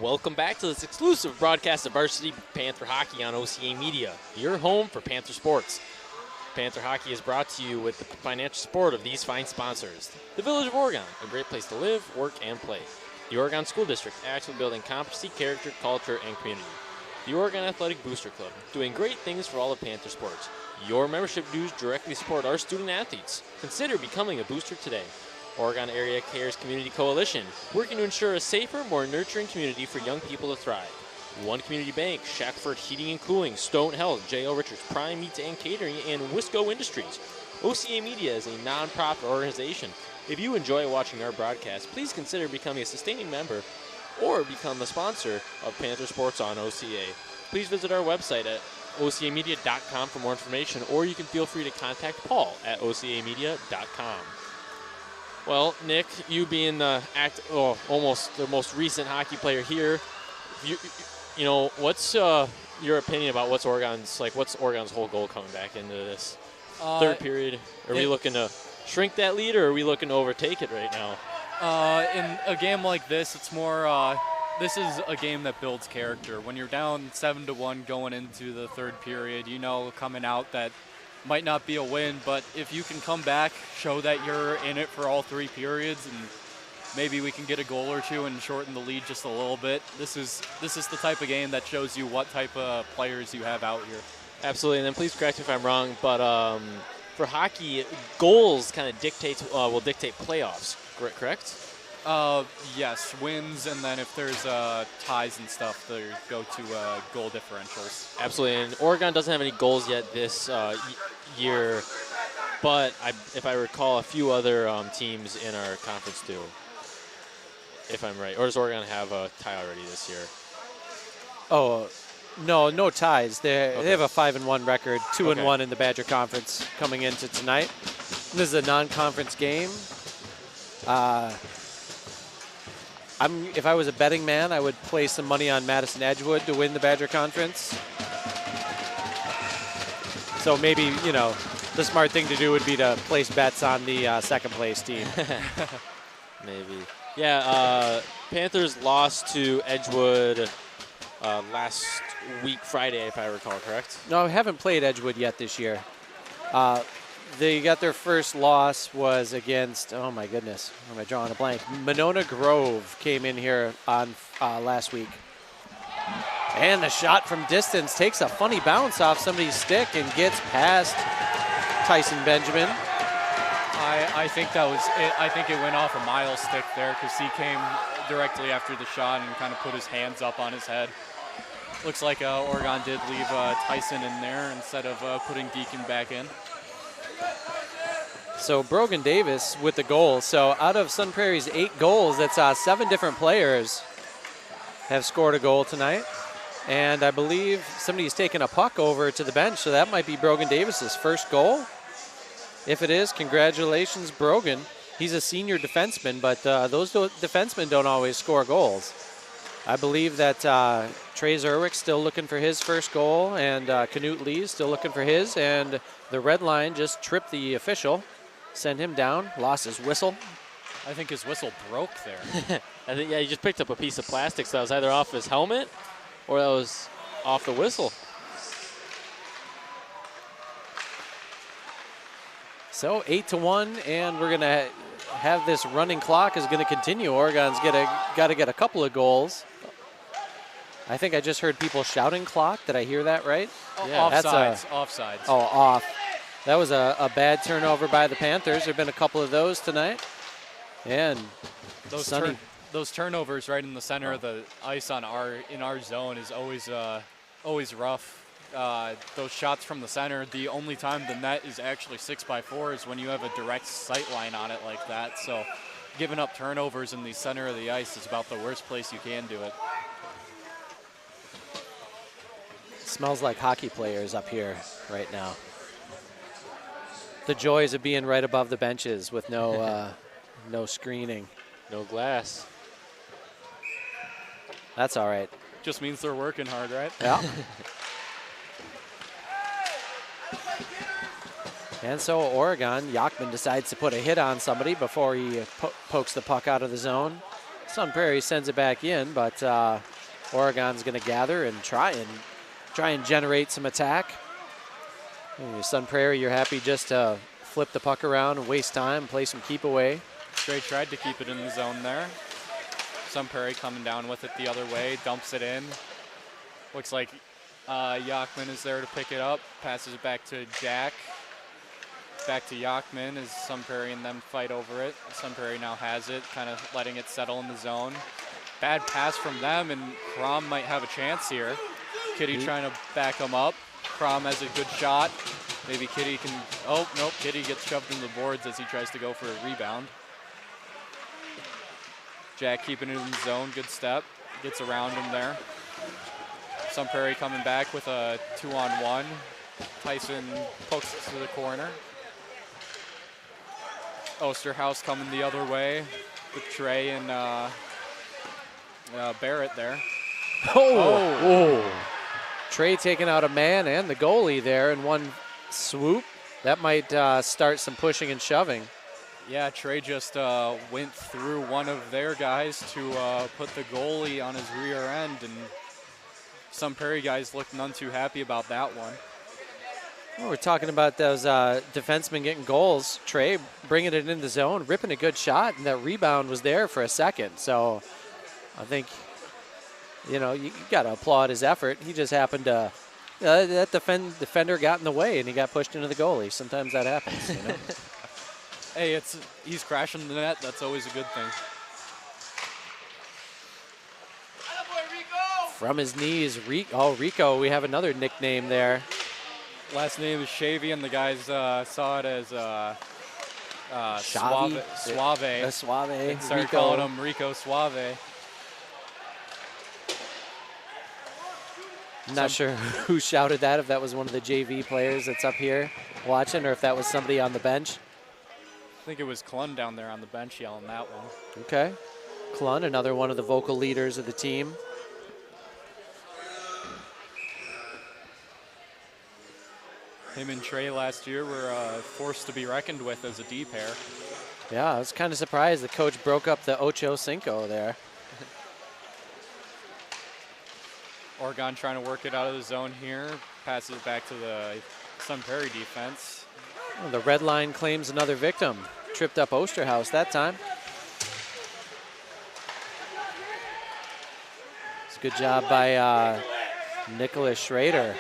[SPEAKER 1] Welcome back to this exclusive broadcast of Varsity Panther Hockey on OCA Media, your home for Panther sports. Panther Hockey is brought to you with the financial support of these fine sponsors. The Village of Oregon, a great place to live, work, and play. The Oregon School District, actively building competency, character, culture, and community. The Oregon Athletic Booster Club, doing great things for all of Panther sports. Your membership dues directly support our student athletes. Consider becoming a booster today. Oregon Area Cares Community Coalition, working to ensure a safer, more nurturing community for young people to thrive. One Community Bank, Shackford Heating and Cooling, Stone Health, J.O. Richards, Prime Meats and Catering, and Wisco Industries. OCA Media is a non-profit organization. If you enjoy watching our broadcast, please consider becoming a sustaining member or become a sponsor of Panther Sports on OCA. Please visit our website at ocamedia.com for more information, or you can feel free to contact Paul at ocamedia.com. Well, Nick, you being almost the most recent hockey player here, you know, what's your opinion about what's Oregon's whole goal coming back into this third period? Are we looking to shrink that lead, or are we looking to overtake it right now?
[SPEAKER 2] In a game like this, it's more, this is a game that builds character. When you're down 7-1 going into the third period, you know, coming out that might not be a win, but if you can come back, show that you're in it for all three periods, and maybe we can get a goal or two and shorten the lead just a little bit. This is the type of game that shows you what type of players you have out here.
[SPEAKER 1] Absolutely, and then please correct me if I'm wrong, but for hockey, goals kind of will dictate playoffs, correct?
[SPEAKER 2] Yes, wins, and then if there's ties and stuff, they go to goal differentials.
[SPEAKER 1] Absolutely, and Oregon doesn't have any goals yet this year, but if I recall, a few other teams in our conference do, if I'm right. Or does Oregon have a tie already this year?
[SPEAKER 3] Oh, no ties. They have a 5-1 record, 2-1 in the Badger Conference coming into tonight. This is a non-conference game. If I was a betting man, I would place some money on Madison Edgewood to win the Badger Conference. So maybe, you know, the smart thing to do would be to place bets on the second place team.
[SPEAKER 1] Maybe. Yeah, Panthers lost to Edgewood last week, Friday, if I recall, correct?
[SPEAKER 3] No, I haven't played Edgewood yet this year. They got their first loss was against, oh my goodness, am I drawing a blank? Monona Grove came in here on last week. And the shot from distance takes a funny bounce off somebody's stick and gets past Tyson Benjamin.
[SPEAKER 2] I think that was it. I think it went off a Miles stick there because he came directly after the shot and kind of put his hands up on his head. Looks like Oregon did leave Tyson in there instead of putting Deacon back in.
[SPEAKER 3] So Brogan Davis with the goal. So out of Sun Prairie's 8 goals, that's 7 different players have scored a goal tonight. And I believe somebody's taken a puck over to the bench, so that might be Brogan Davis's first goal. If it is, congratulations, Brogan. He's a senior defenseman, but those defensemen don't always score goals. I believe that Trey Zerwick's still looking for his first goal, and Canute Lee's still looking for his, and the red line just tripped the official, sent him down, lost his whistle.
[SPEAKER 2] I think his whistle broke there.
[SPEAKER 1] I think, yeah, he just picked up a piece of plastic, so that was either off his helmet or that was off the whistle.
[SPEAKER 3] So 8-1, and we're gonna have this running clock is gonna continue. Oregon's got to get a couple of goals. I think I just heard people shouting clock. Did I hear that right?
[SPEAKER 2] Yeah, offsides.
[SPEAKER 3] Oh, off. That was a bad turnover by the Panthers. There have been a couple of those tonight. And
[SPEAKER 2] those turnovers right in the center of the ice in our zone is always rough. Those shots from the center, the only time the net is actually 6x4 is when you have a direct sight line on it like that. So giving up turnovers in the center of the ice is about the worst place you can do it.
[SPEAKER 3] Smells like hockey players up here right now. The joys of being right above the benches with no no screening.
[SPEAKER 1] No glass.
[SPEAKER 3] That's all right.
[SPEAKER 2] Just means they're working hard, right?
[SPEAKER 3] Yeah. And so Oregon, Yachman decides to put a hit on somebody before he pokes the puck out of the zone. Sun Prairie sends it back in, but Oregon's going to gather and try and generate some attack. Sun Prairie, you're happy just to flip the puck around and waste time, play some keep away.
[SPEAKER 2] Trey tried to keep it in the zone there. Sun Prairie coming down with it the other way, dumps it in. Looks like Yachman is there to pick it up, passes it back to Jack. Back to Yachman as Sun Prairie and them fight over it. Sun Prairie now has it, kind of letting it settle in the zone. Bad pass from them, and Crom might have a chance here. Kitty trying to back him up. Crom has a good shot. Maybe Kitty can, oh, nope, Kitty gets shoved into the boards as he tries to go for a rebound. Jack keeping it in the zone, good step. Gets around him there. Sun Prairie coming back with a 2-on-1. Tyson pokes it to the corner. Osterhaus coming the other way with Trey and Barrett there.
[SPEAKER 3] Oh. Trey taking out a man and the goalie there in one swoop. That might start some pushing and shoving.
[SPEAKER 2] Yeah, Trey just went through one of their guys to put the goalie on his rear end, and some Prairie guys looked none too happy about that one.
[SPEAKER 3] Well, we're talking about those defensemen getting goals. Trey bringing it in the zone, ripping a good shot, and that rebound was there for a second. So I think, you got to applaud his effort. He just happened to, that defender got in the way, and he got pushed into the goalie. Sometimes that happens,
[SPEAKER 2] Hey, he's crashing the net. That's always a good thing.
[SPEAKER 3] From his knees, Rico, we have another nickname there.
[SPEAKER 2] Last name is Shavy, and the guys saw it as
[SPEAKER 3] Suave.
[SPEAKER 2] Suave. And started
[SPEAKER 3] Rico.
[SPEAKER 2] calling him Rico Suave.
[SPEAKER 3] I'm not sure who shouted that, if that was one of the JV players that's up here watching, or if that was somebody on the bench.
[SPEAKER 2] I think it was Clun down there on the bench yelling that one.
[SPEAKER 3] Okay. Clun, another one of the vocal leaders of the team.
[SPEAKER 2] Him and Trey last year were forced to be reckoned with as a D pair.
[SPEAKER 3] Yeah, I was kind of surprised the coach broke up the Ocho Cinco there.
[SPEAKER 2] Oregon trying to work it out of the zone here. Passes it back to the Sun Prairie defense.
[SPEAKER 3] Well, the red line claims another victim. Tripped up Osterhaus that time. It's a good job by Nicholas Schrader.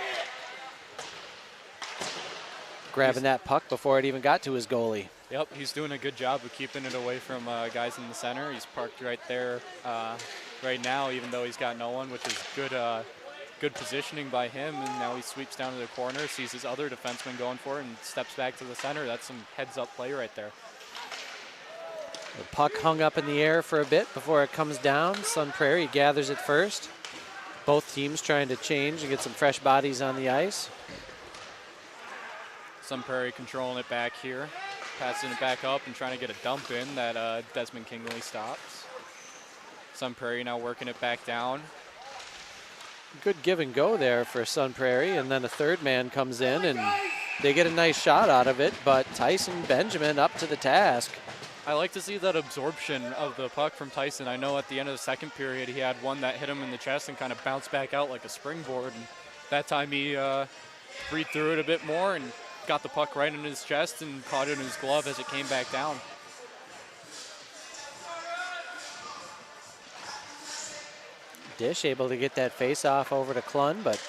[SPEAKER 3] Grabbing that puck before it even got to his goalie.
[SPEAKER 2] Yep, he's doing a good job of keeping it away from guys in the center. He's parked right there right now, even though he's got no one, which is good positioning by him. And now he sweeps down to the corner, sees his other defenseman going for it, and steps back to the center. That's some heads-up play right there.
[SPEAKER 3] The puck hung up in the air for a bit before it comes down. Sun Prairie gathers it first. Both teams trying to change and get some fresh bodies on the ice.
[SPEAKER 2] Sun Prairie controlling it back here, passing it back up and trying to get a dump in that Desmond Kingsley stops. Sun Prairie now working it back down.
[SPEAKER 3] Good give and go there for Sun Prairie, and then a third man comes in and they get a nice shot out of it, but Tyson Benjamin up to the task.
[SPEAKER 2] I like to see that absorption of the puck from Tyson. I know at the end of the second period he had one that hit him in the chest and kind of bounced back out like a springboard, and that time he breathed through it a bit more and got the puck right in his chest and caught it in his glove as it came back down.
[SPEAKER 3] Dish able to get that face off over to Clun, but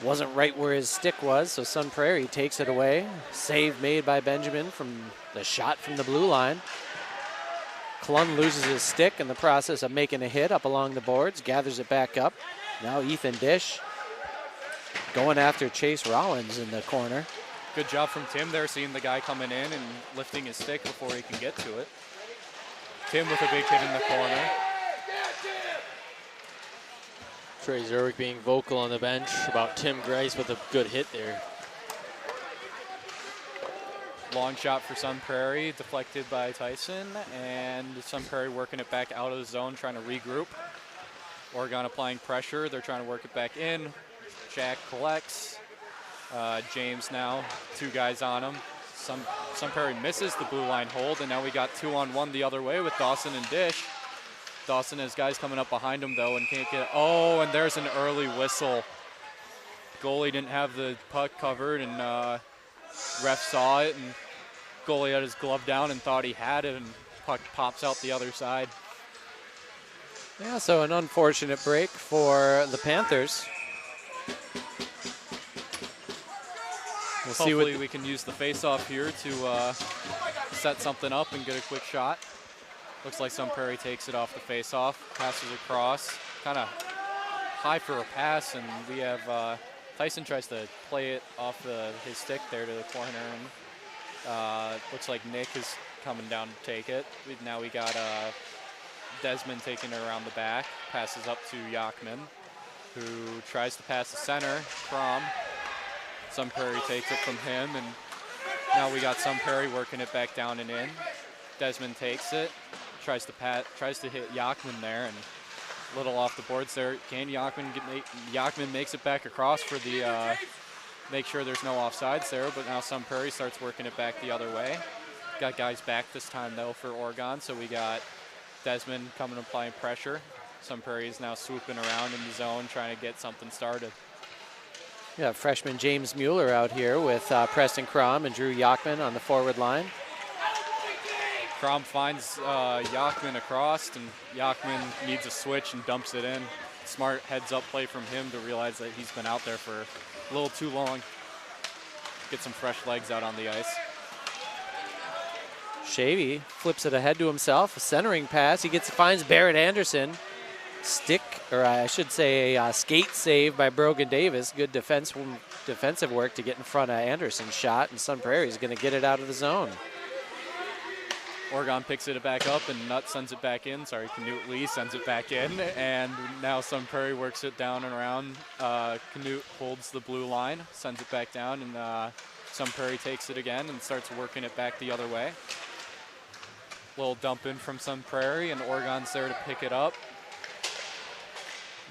[SPEAKER 3] wasn't right where his stick was, so Sun Prairie takes it away. Save made by Benjamin from the shot from the blue line. Clun loses his stick in the process of making a hit up along the boards, gathers it back up. Now Ethan Dish going after Chase Rollins in the corner.
[SPEAKER 2] Good job from Tim there, seeing the guy coming in and lifting his stick before he can get to it. Tim with a big hit in the corner.
[SPEAKER 1] Trey Zerwick being vocal on the bench about Tim Grice with a good hit there.
[SPEAKER 2] Long shot for Sun Prairie, deflected by Tyson, and Sun Prairie working it back out of the zone, trying to regroup. Oregon applying pressure, they're trying to work it back in. Jack collects. James now, two guys on him. Sun Prairie misses the blue line hold, and now we got 2-on-1 the other way with Dawson and Dish. Dawson has guys coming up behind him, though, and can't get, oh, and there's an early whistle. Goalie didn't have the puck covered, and ref saw it, and goalie had his glove down and thought he had it, and puck pops out the other side.
[SPEAKER 3] Yeah, so an unfortunate break for the Panthers. We'll see
[SPEAKER 2] Hopefully we can use the face-off here to set something up and get a quick shot. Looks like Sun Prairie takes it off the face-off, passes across, kind of high for a pass, and we have Tyson tries to play it off his stick there to the corner, and looks like Nick is coming down to take it. Now we got Desmond taking it around the back, passes up to Yachman, who tries to pass the center from Sun Prairie, takes it from him, and now we got Sun Prairie working it back down and in. Desmond takes it, tries to hit Yachman there, and a little off the boards there. Can Yachman makes it back across for the make sure there's no offsides there, but now Sun Prairie starts working it back the other way. Got guys back this time though for Oregon, so we got Desmond coming and applying pressure. Sun Prairie is now swooping around in the zone trying to get something started.
[SPEAKER 3] Yeah, freshman James Mueller out here with Preston Crom and Drew Yachman on the forward line.
[SPEAKER 2] Crom finds Yachman across, and Yachman needs a switch and dumps it in. Smart heads-up play from him to realize that he's been out there for a little too long. Get some fresh legs out on the ice.
[SPEAKER 3] Shavy flips it ahead to himself, a centering pass. He finds Barrett Anderson. Skate save by Brogan Davis. Good defensive work to get in front of Anderson's shot, and Sun Prairie is going to get it out of the zone.
[SPEAKER 2] Oregon picks it back up, and Nutt sends it back in. Canute Lee sends it back in, and now Sun Prairie works it down and around. Canute holds the blue line, sends it back down, and Sun Prairie takes it again and starts working it back the other way. Little dump in from Sun Prairie, and Oregon's there to pick it up.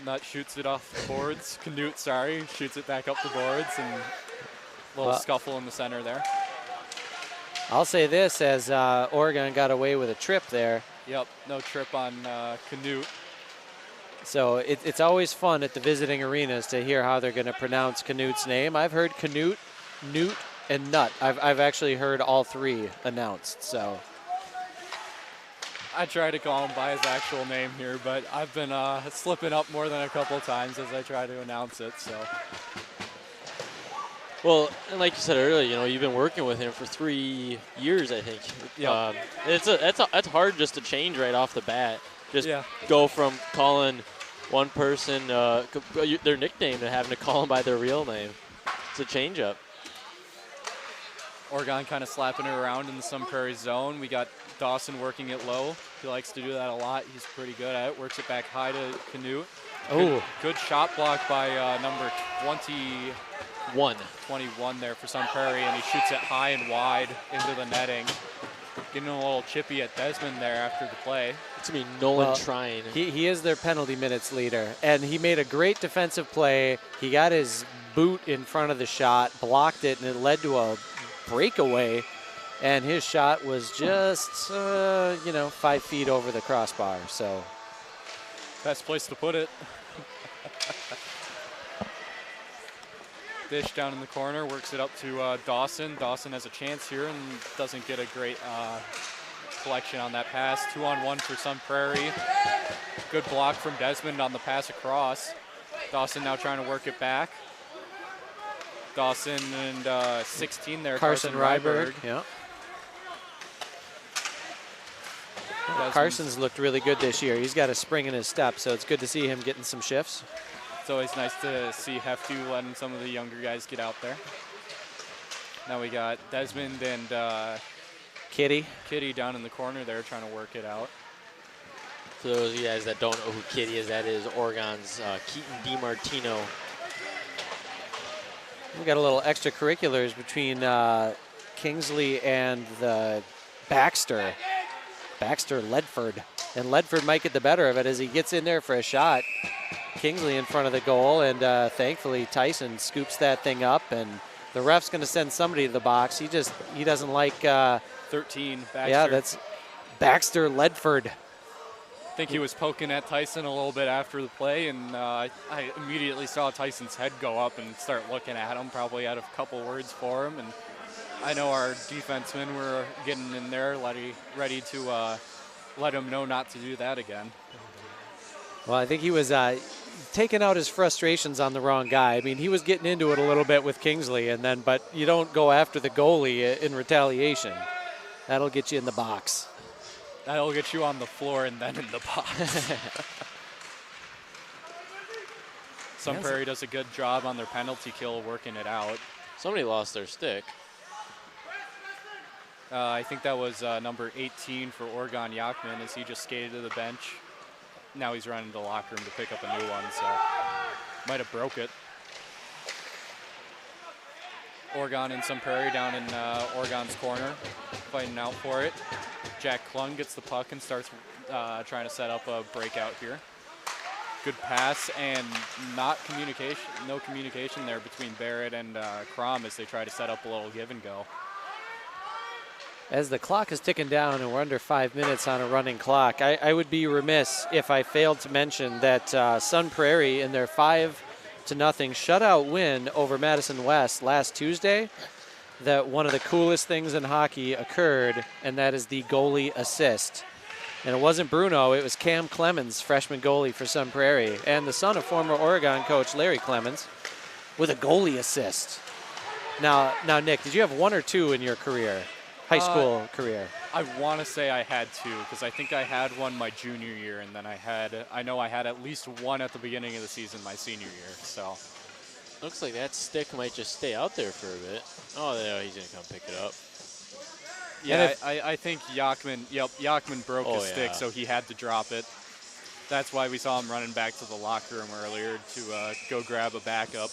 [SPEAKER 2] Nutt shoots it off the boards. Canute, shoots it back up the boards, and a little scuffle in the center there.
[SPEAKER 3] I'll say this, as Oregon got away with a trip there.
[SPEAKER 2] Yep, no trip on Canute.
[SPEAKER 3] So it's always fun at the visiting arenas to hear how they're going to pronounce Canute's name. I've heard Canute, Newt, and Nutt. I've actually heard all three announced, so.
[SPEAKER 2] I try to call him by his actual name here, but I've been slipping up more than a couple times as I try to announce it, so.
[SPEAKER 1] Well, and like you said earlier, you've been working with him for 3 years, I think.
[SPEAKER 2] Yeah.
[SPEAKER 1] It's hard just to change right off the bat. Just go from calling one person their nickname to having to call them by their real name. It's a change up.
[SPEAKER 2] Oregon kind of slapping it around in the Sun Prairie zone. We got Dawson working it low. He likes to do that a lot. He's pretty good at it. Works it back high to Canute. Good shot block by number 21 there for Sun Prairie, and he shoots it high and wide into the netting. Getting a little chippy at Desmond there after the play.
[SPEAKER 1] It's going to be Nolan trying.
[SPEAKER 3] He is their penalty minutes leader, and he made a great defensive play. He got his boot in front of the shot, blocked it, and it led to a breakaway, and his shot was just, 5 feet over the crossbar. So,
[SPEAKER 2] best place to put it. Dish down in the corner, works it up to Dawson. Dawson has a chance here and doesn't get a great collection on that pass. 2-on-1 for Sun Prairie. Good block from Desmond on the pass across. Dawson now trying to work it back. Dawson and 16 there, Carson Ryberg.
[SPEAKER 3] Yeah. Carson's looked really good this year. He's got a spring in his step, so it's good to see him getting some shifts.
[SPEAKER 2] It's always nice to see Hefty letting some of the younger guys get out there. Now we got Desmond and
[SPEAKER 3] Kitty
[SPEAKER 2] down in the corner there trying to work it out.
[SPEAKER 1] For those of you guys that don't know who Kitty is, that is Oregon's Keaton DiMartino.
[SPEAKER 3] We got a little extracurriculars between Kingsley and the Baxter Ledford. And Ledford might get the better of it as he gets in there for a shot. Kingsley in front of the goal, and thankfully Tyson scoops that thing up and The ref's going to send somebody to the box. He doesn't like.
[SPEAKER 2] 13, Baxter.
[SPEAKER 3] Yeah, that's Baxter Ledford.
[SPEAKER 2] I think he was poking at Tyson a little bit after the play, and I immediately saw Tyson's head go up and start looking at him, probably had a couple words for him. And I know our defensemen were getting in there, ready to let him know not to do that again.
[SPEAKER 3] Well, I think he was taking out his frustrations on the wrong guy. I mean, he was getting into it a little bit with Kingsley, but you don't go after the goalie in retaliation. That'll get you in the box.
[SPEAKER 2] That'll get you on the floor and then in the box. Sun Prairie does a good job on their penalty kill working it out.
[SPEAKER 1] Somebody lost their stick.
[SPEAKER 2] I think that was number 18 for Oregon Yachman as he just skated to the bench. Now he's running to the locker room to pick up a new one, so might have broke it. Oregon and Sun Prairie down in Oregon's corner, fighting out for it. Jack Klung gets the puck and starts trying to set up a breakout here. Good pass and no communication there between Barrett and Crom as they try to set up a little give and go.
[SPEAKER 3] As the clock is ticking down and we're under 5 minutes on a running clock, I would be remiss if I failed to mention that Sun Prairie in their 5-0 shutout win over Madison West last Tuesday, that one of the coolest things in hockey occurred, and that is the goalie assist. And it wasn't Bruno, it was Cam Clemens, freshman goalie for Sun Prairie, and the son of former Oregon coach Larry Clemens, with a goalie assist. Now, Nick, did you have one or two in your career? High school career?
[SPEAKER 2] I want to say I had two, because I think I had one my junior year, and then I know I had at least one at the beginning of the season my senior year. So
[SPEAKER 1] Looks like that stick might just stay out there for a bit. Oh, there, he's going to come pick it up.
[SPEAKER 2] Yeah, I think Yachman broke his stick, so he had to drop it. That's why we saw him running back to the locker room earlier to go grab a backup.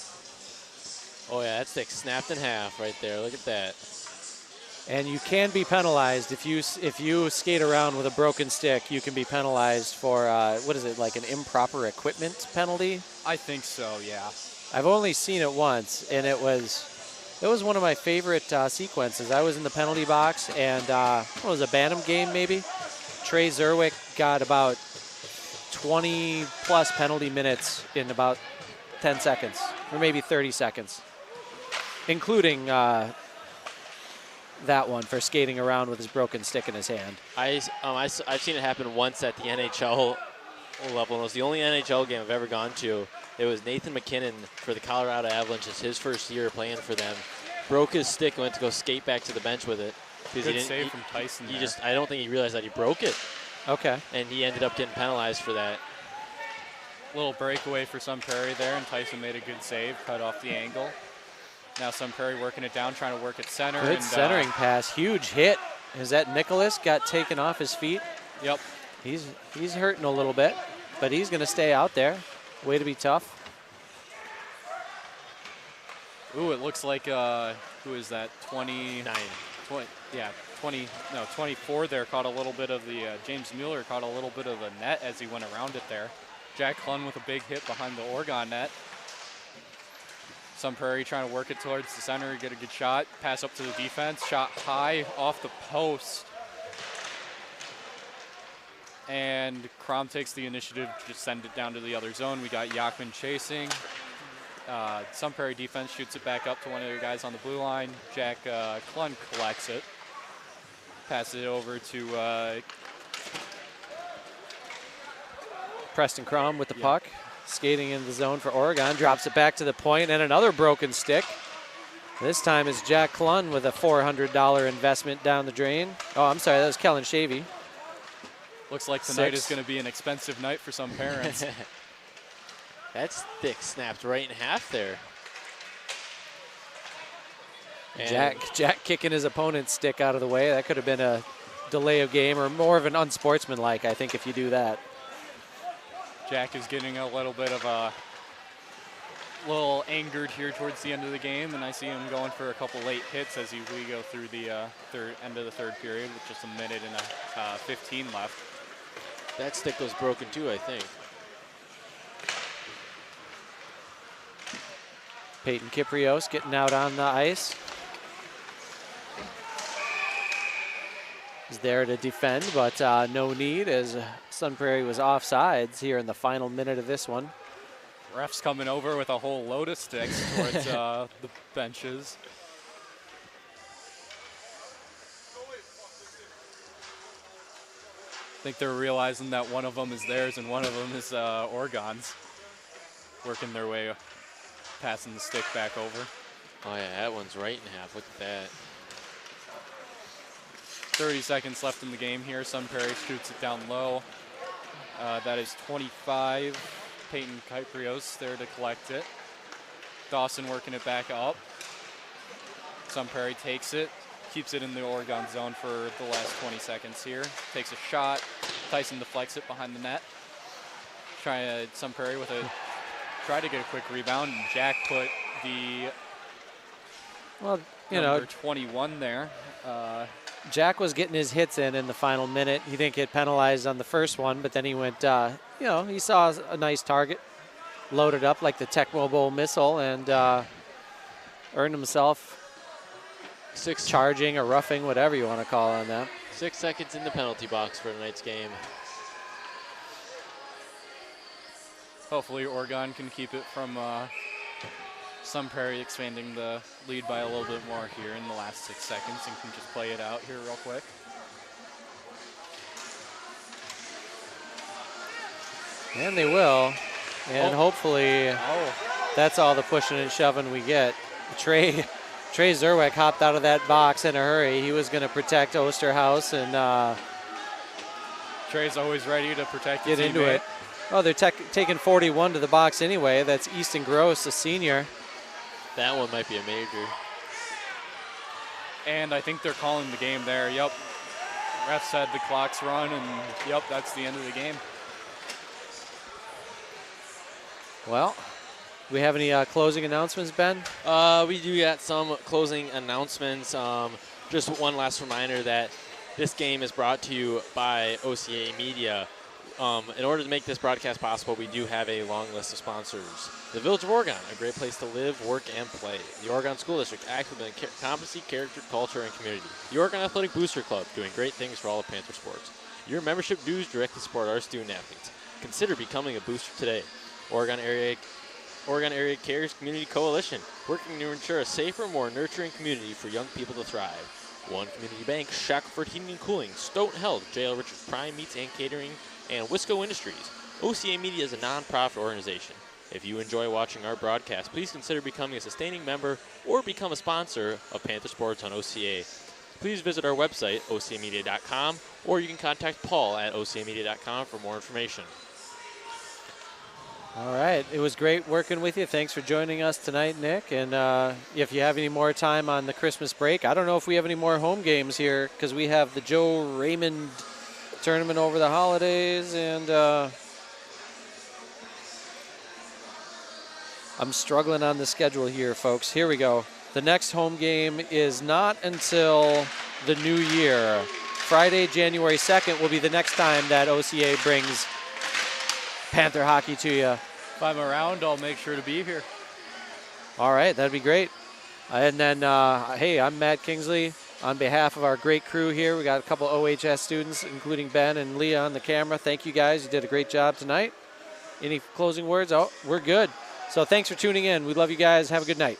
[SPEAKER 1] Oh, yeah, that stick snapped in half right there. Look at that.
[SPEAKER 3] And you can be penalized if you skate around with a broken stick. You can be penalized for what is it, like an improper equipment penalty?
[SPEAKER 2] I think so, yeah.
[SPEAKER 3] I've only seen it once, and it was one of my favorite sequences. I was in the penalty box, and it was a Bantam game maybe. Trey Zerwick got about 20 plus penalty minutes in about 10 seconds, or maybe 30 seconds, including that one for skating around with his broken stick in his hand.
[SPEAKER 1] I've seen it happen once at the NHL level. It was the only NHL game I've ever gone to. It was Nathan McKinnon for the Colorado Avalanche. It's his first year playing for them. Broke his stick and went to go skate back to the bench with it.
[SPEAKER 2] Good save from Tyson.
[SPEAKER 1] I don't think he realized that he broke it.
[SPEAKER 3] Okay.
[SPEAKER 1] And he ended up getting penalized for that.
[SPEAKER 2] Little breakaway for Sun Prairie there, and Tyson made a good save, cut off the angle. Now Sun Prairie working it down, trying to work at center.
[SPEAKER 3] Good centering pass, huge hit. Is that Nicholas got taken off his feet?
[SPEAKER 2] Yep.
[SPEAKER 3] He's hurting a little bit, but he's going to stay out there. Way to be tough.
[SPEAKER 2] Ooh, it looks like, who is that, 29? 24 there caught a little bit of the, James Mueller caught a little bit of a net as he went around it there. Jack Klun with a big hit behind the Oregon net. Sun Prairie trying to work it towards the center, get a good shot, pass up to the defense, shot high off the post. And Crom takes the initiative to just send it down to the other zone. We got Yachman chasing. Sun Prairie defense shoots it back up to one of the guys on the blue line. Jack Klun collects it. Passes it over to
[SPEAKER 3] Preston Crom with the puck. Skating into the zone for Oregon. Drops it back to the point, and another broken stick. This time is Jack Klun with a $400 investment down the drain. Oh, I'm sorry, that was Kellen Shavy.
[SPEAKER 2] Looks like tonight is going to be an expensive night for some parents.
[SPEAKER 1] That stick snapped right in half there.
[SPEAKER 3] Jack kicking his opponent's stick out of the way. That could have been a delay of game, or more of an unsportsmanlike, I think, if you do that.
[SPEAKER 2] Jack is getting a little bit of a little angered here towards the end of the game, and I see him going for a couple late hits as we go through the end of the third period with just a minute and 15 left.
[SPEAKER 1] That stick was broken too, I think.
[SPEAKER 3] Peyton Kiprios getting out on the ice. Is there to defend, but no need as Sun Prairie was offsides here in the final minute of this one.
[SPEAKER 2] Refs coming over with a whole load of sticks towards the benches. I think they're realizing that one of them is theirs and one of them is Oregon's. Working their way, passing the stick back over.
[SPEAKER 1] Oh yeah, that one's right in half. Look at that.
[SPEAKER 2] 30 seconds left in the game here. Sun Prairie shoots it down low. That is 25. Peyton Kiprios there to collect it. Dawson working it back up. Sun Prairie takes it, keeps it in the Oregon zone for the last 20 seconds here. Takes a shot. Tyson deflects it behind the net. Sun Prairie with a try to get a quick rebound. And Jack put the number 21 there.
[SPEAKER 3] Jack was getting his hits in the final minute. He didn't get penalized on the first one, but then he went, he saw a nice target, loaded up like the Tecmo Bowl missile, and earned himself charging or roughing, whatever you want to call on that.
[SPEAKER 1] 6 seconds in the penalty box for tonight's game.
[SPEAKER 2] Hopefully Oregon can keep it from Sun Prairie expanding the lead by a little bit more here in the last 6 seconds and can just play it out here real quick.
[SPEAKER 3] And they will. And hopefully that's all the pushing and shoving we get. Trey Zerweck hopped out of that box in a hurry. He was going to protect Osterhaus and
[SPEAKER 2] Trey's always ready to protect
[SPEAKER 3] get into it. Oh, they're taking 41 to the box anyway. That's Easton Gross, a senior.
[SPEAKER 1] That one might be a major.
[SPEAKER 2] And I think they're calling the game there. Yep. Ref said the clock's run, and yep, that's the end of the game.
[SPEAKER 3] Well, do we have any closing announcements, Ben?
[SPEAKER 1] We do got some closing announcements. Just one last reminder that this game is brought to you by OCA Media. In order to make this broadcast possible, we do have a long list of sponsors. The Village of Oregon, a great place to live, work, and play. The Oregon School District, active in competency, character, culture, and community. The Oregon Athletic Booster Club, doing great things for all of Panther sports. Your membership dues directly support our student athletes. Consider becoming a booster today. Oregon Area Cares Community Coalition, working to ensure a safer, more nurturing community for young people to thrive. One Community Bank, Shackelford Heating and Cooling, Stoughton Health, J.L. Richards Prime Meats and Catering, and Wisco Industries. OCA Media is a non-profit organization. If you enjoy watching our broadcast, please consider becoming a sustaining member or become a sponsor of Panther Sports on OCA. Please visit our website, ocamedia.com, or you can contact Paul at ocamedia.com for more information.
[SPEAKER 3] All right. It was great working with you. Thanks for joining us tonight, Nick. And if you have any more time on the Christmas break, I don't know if we have any more home games here because we have the Joe Raymond tournament over the holidays, and I'm struggling on the schedule here, folks. Here we go. The next home game is not until the new year. Friday, January 2nd will be the next time that OCA brings Panther hockey to you.
[SPEAKER 2] If I'm around, I'll make sure to be here.
[SPEAKER 3] All right, that'd be great. And then, hey, I'm Matt Kingsley. On behalf of our great crew here, we got a couple OHS students, including Ben and Leah on the camera. Thank you guys. You did a great job tonight. Any closing words? Oh, we're good. So thanks for tuning in. We love you guys. Have a good night.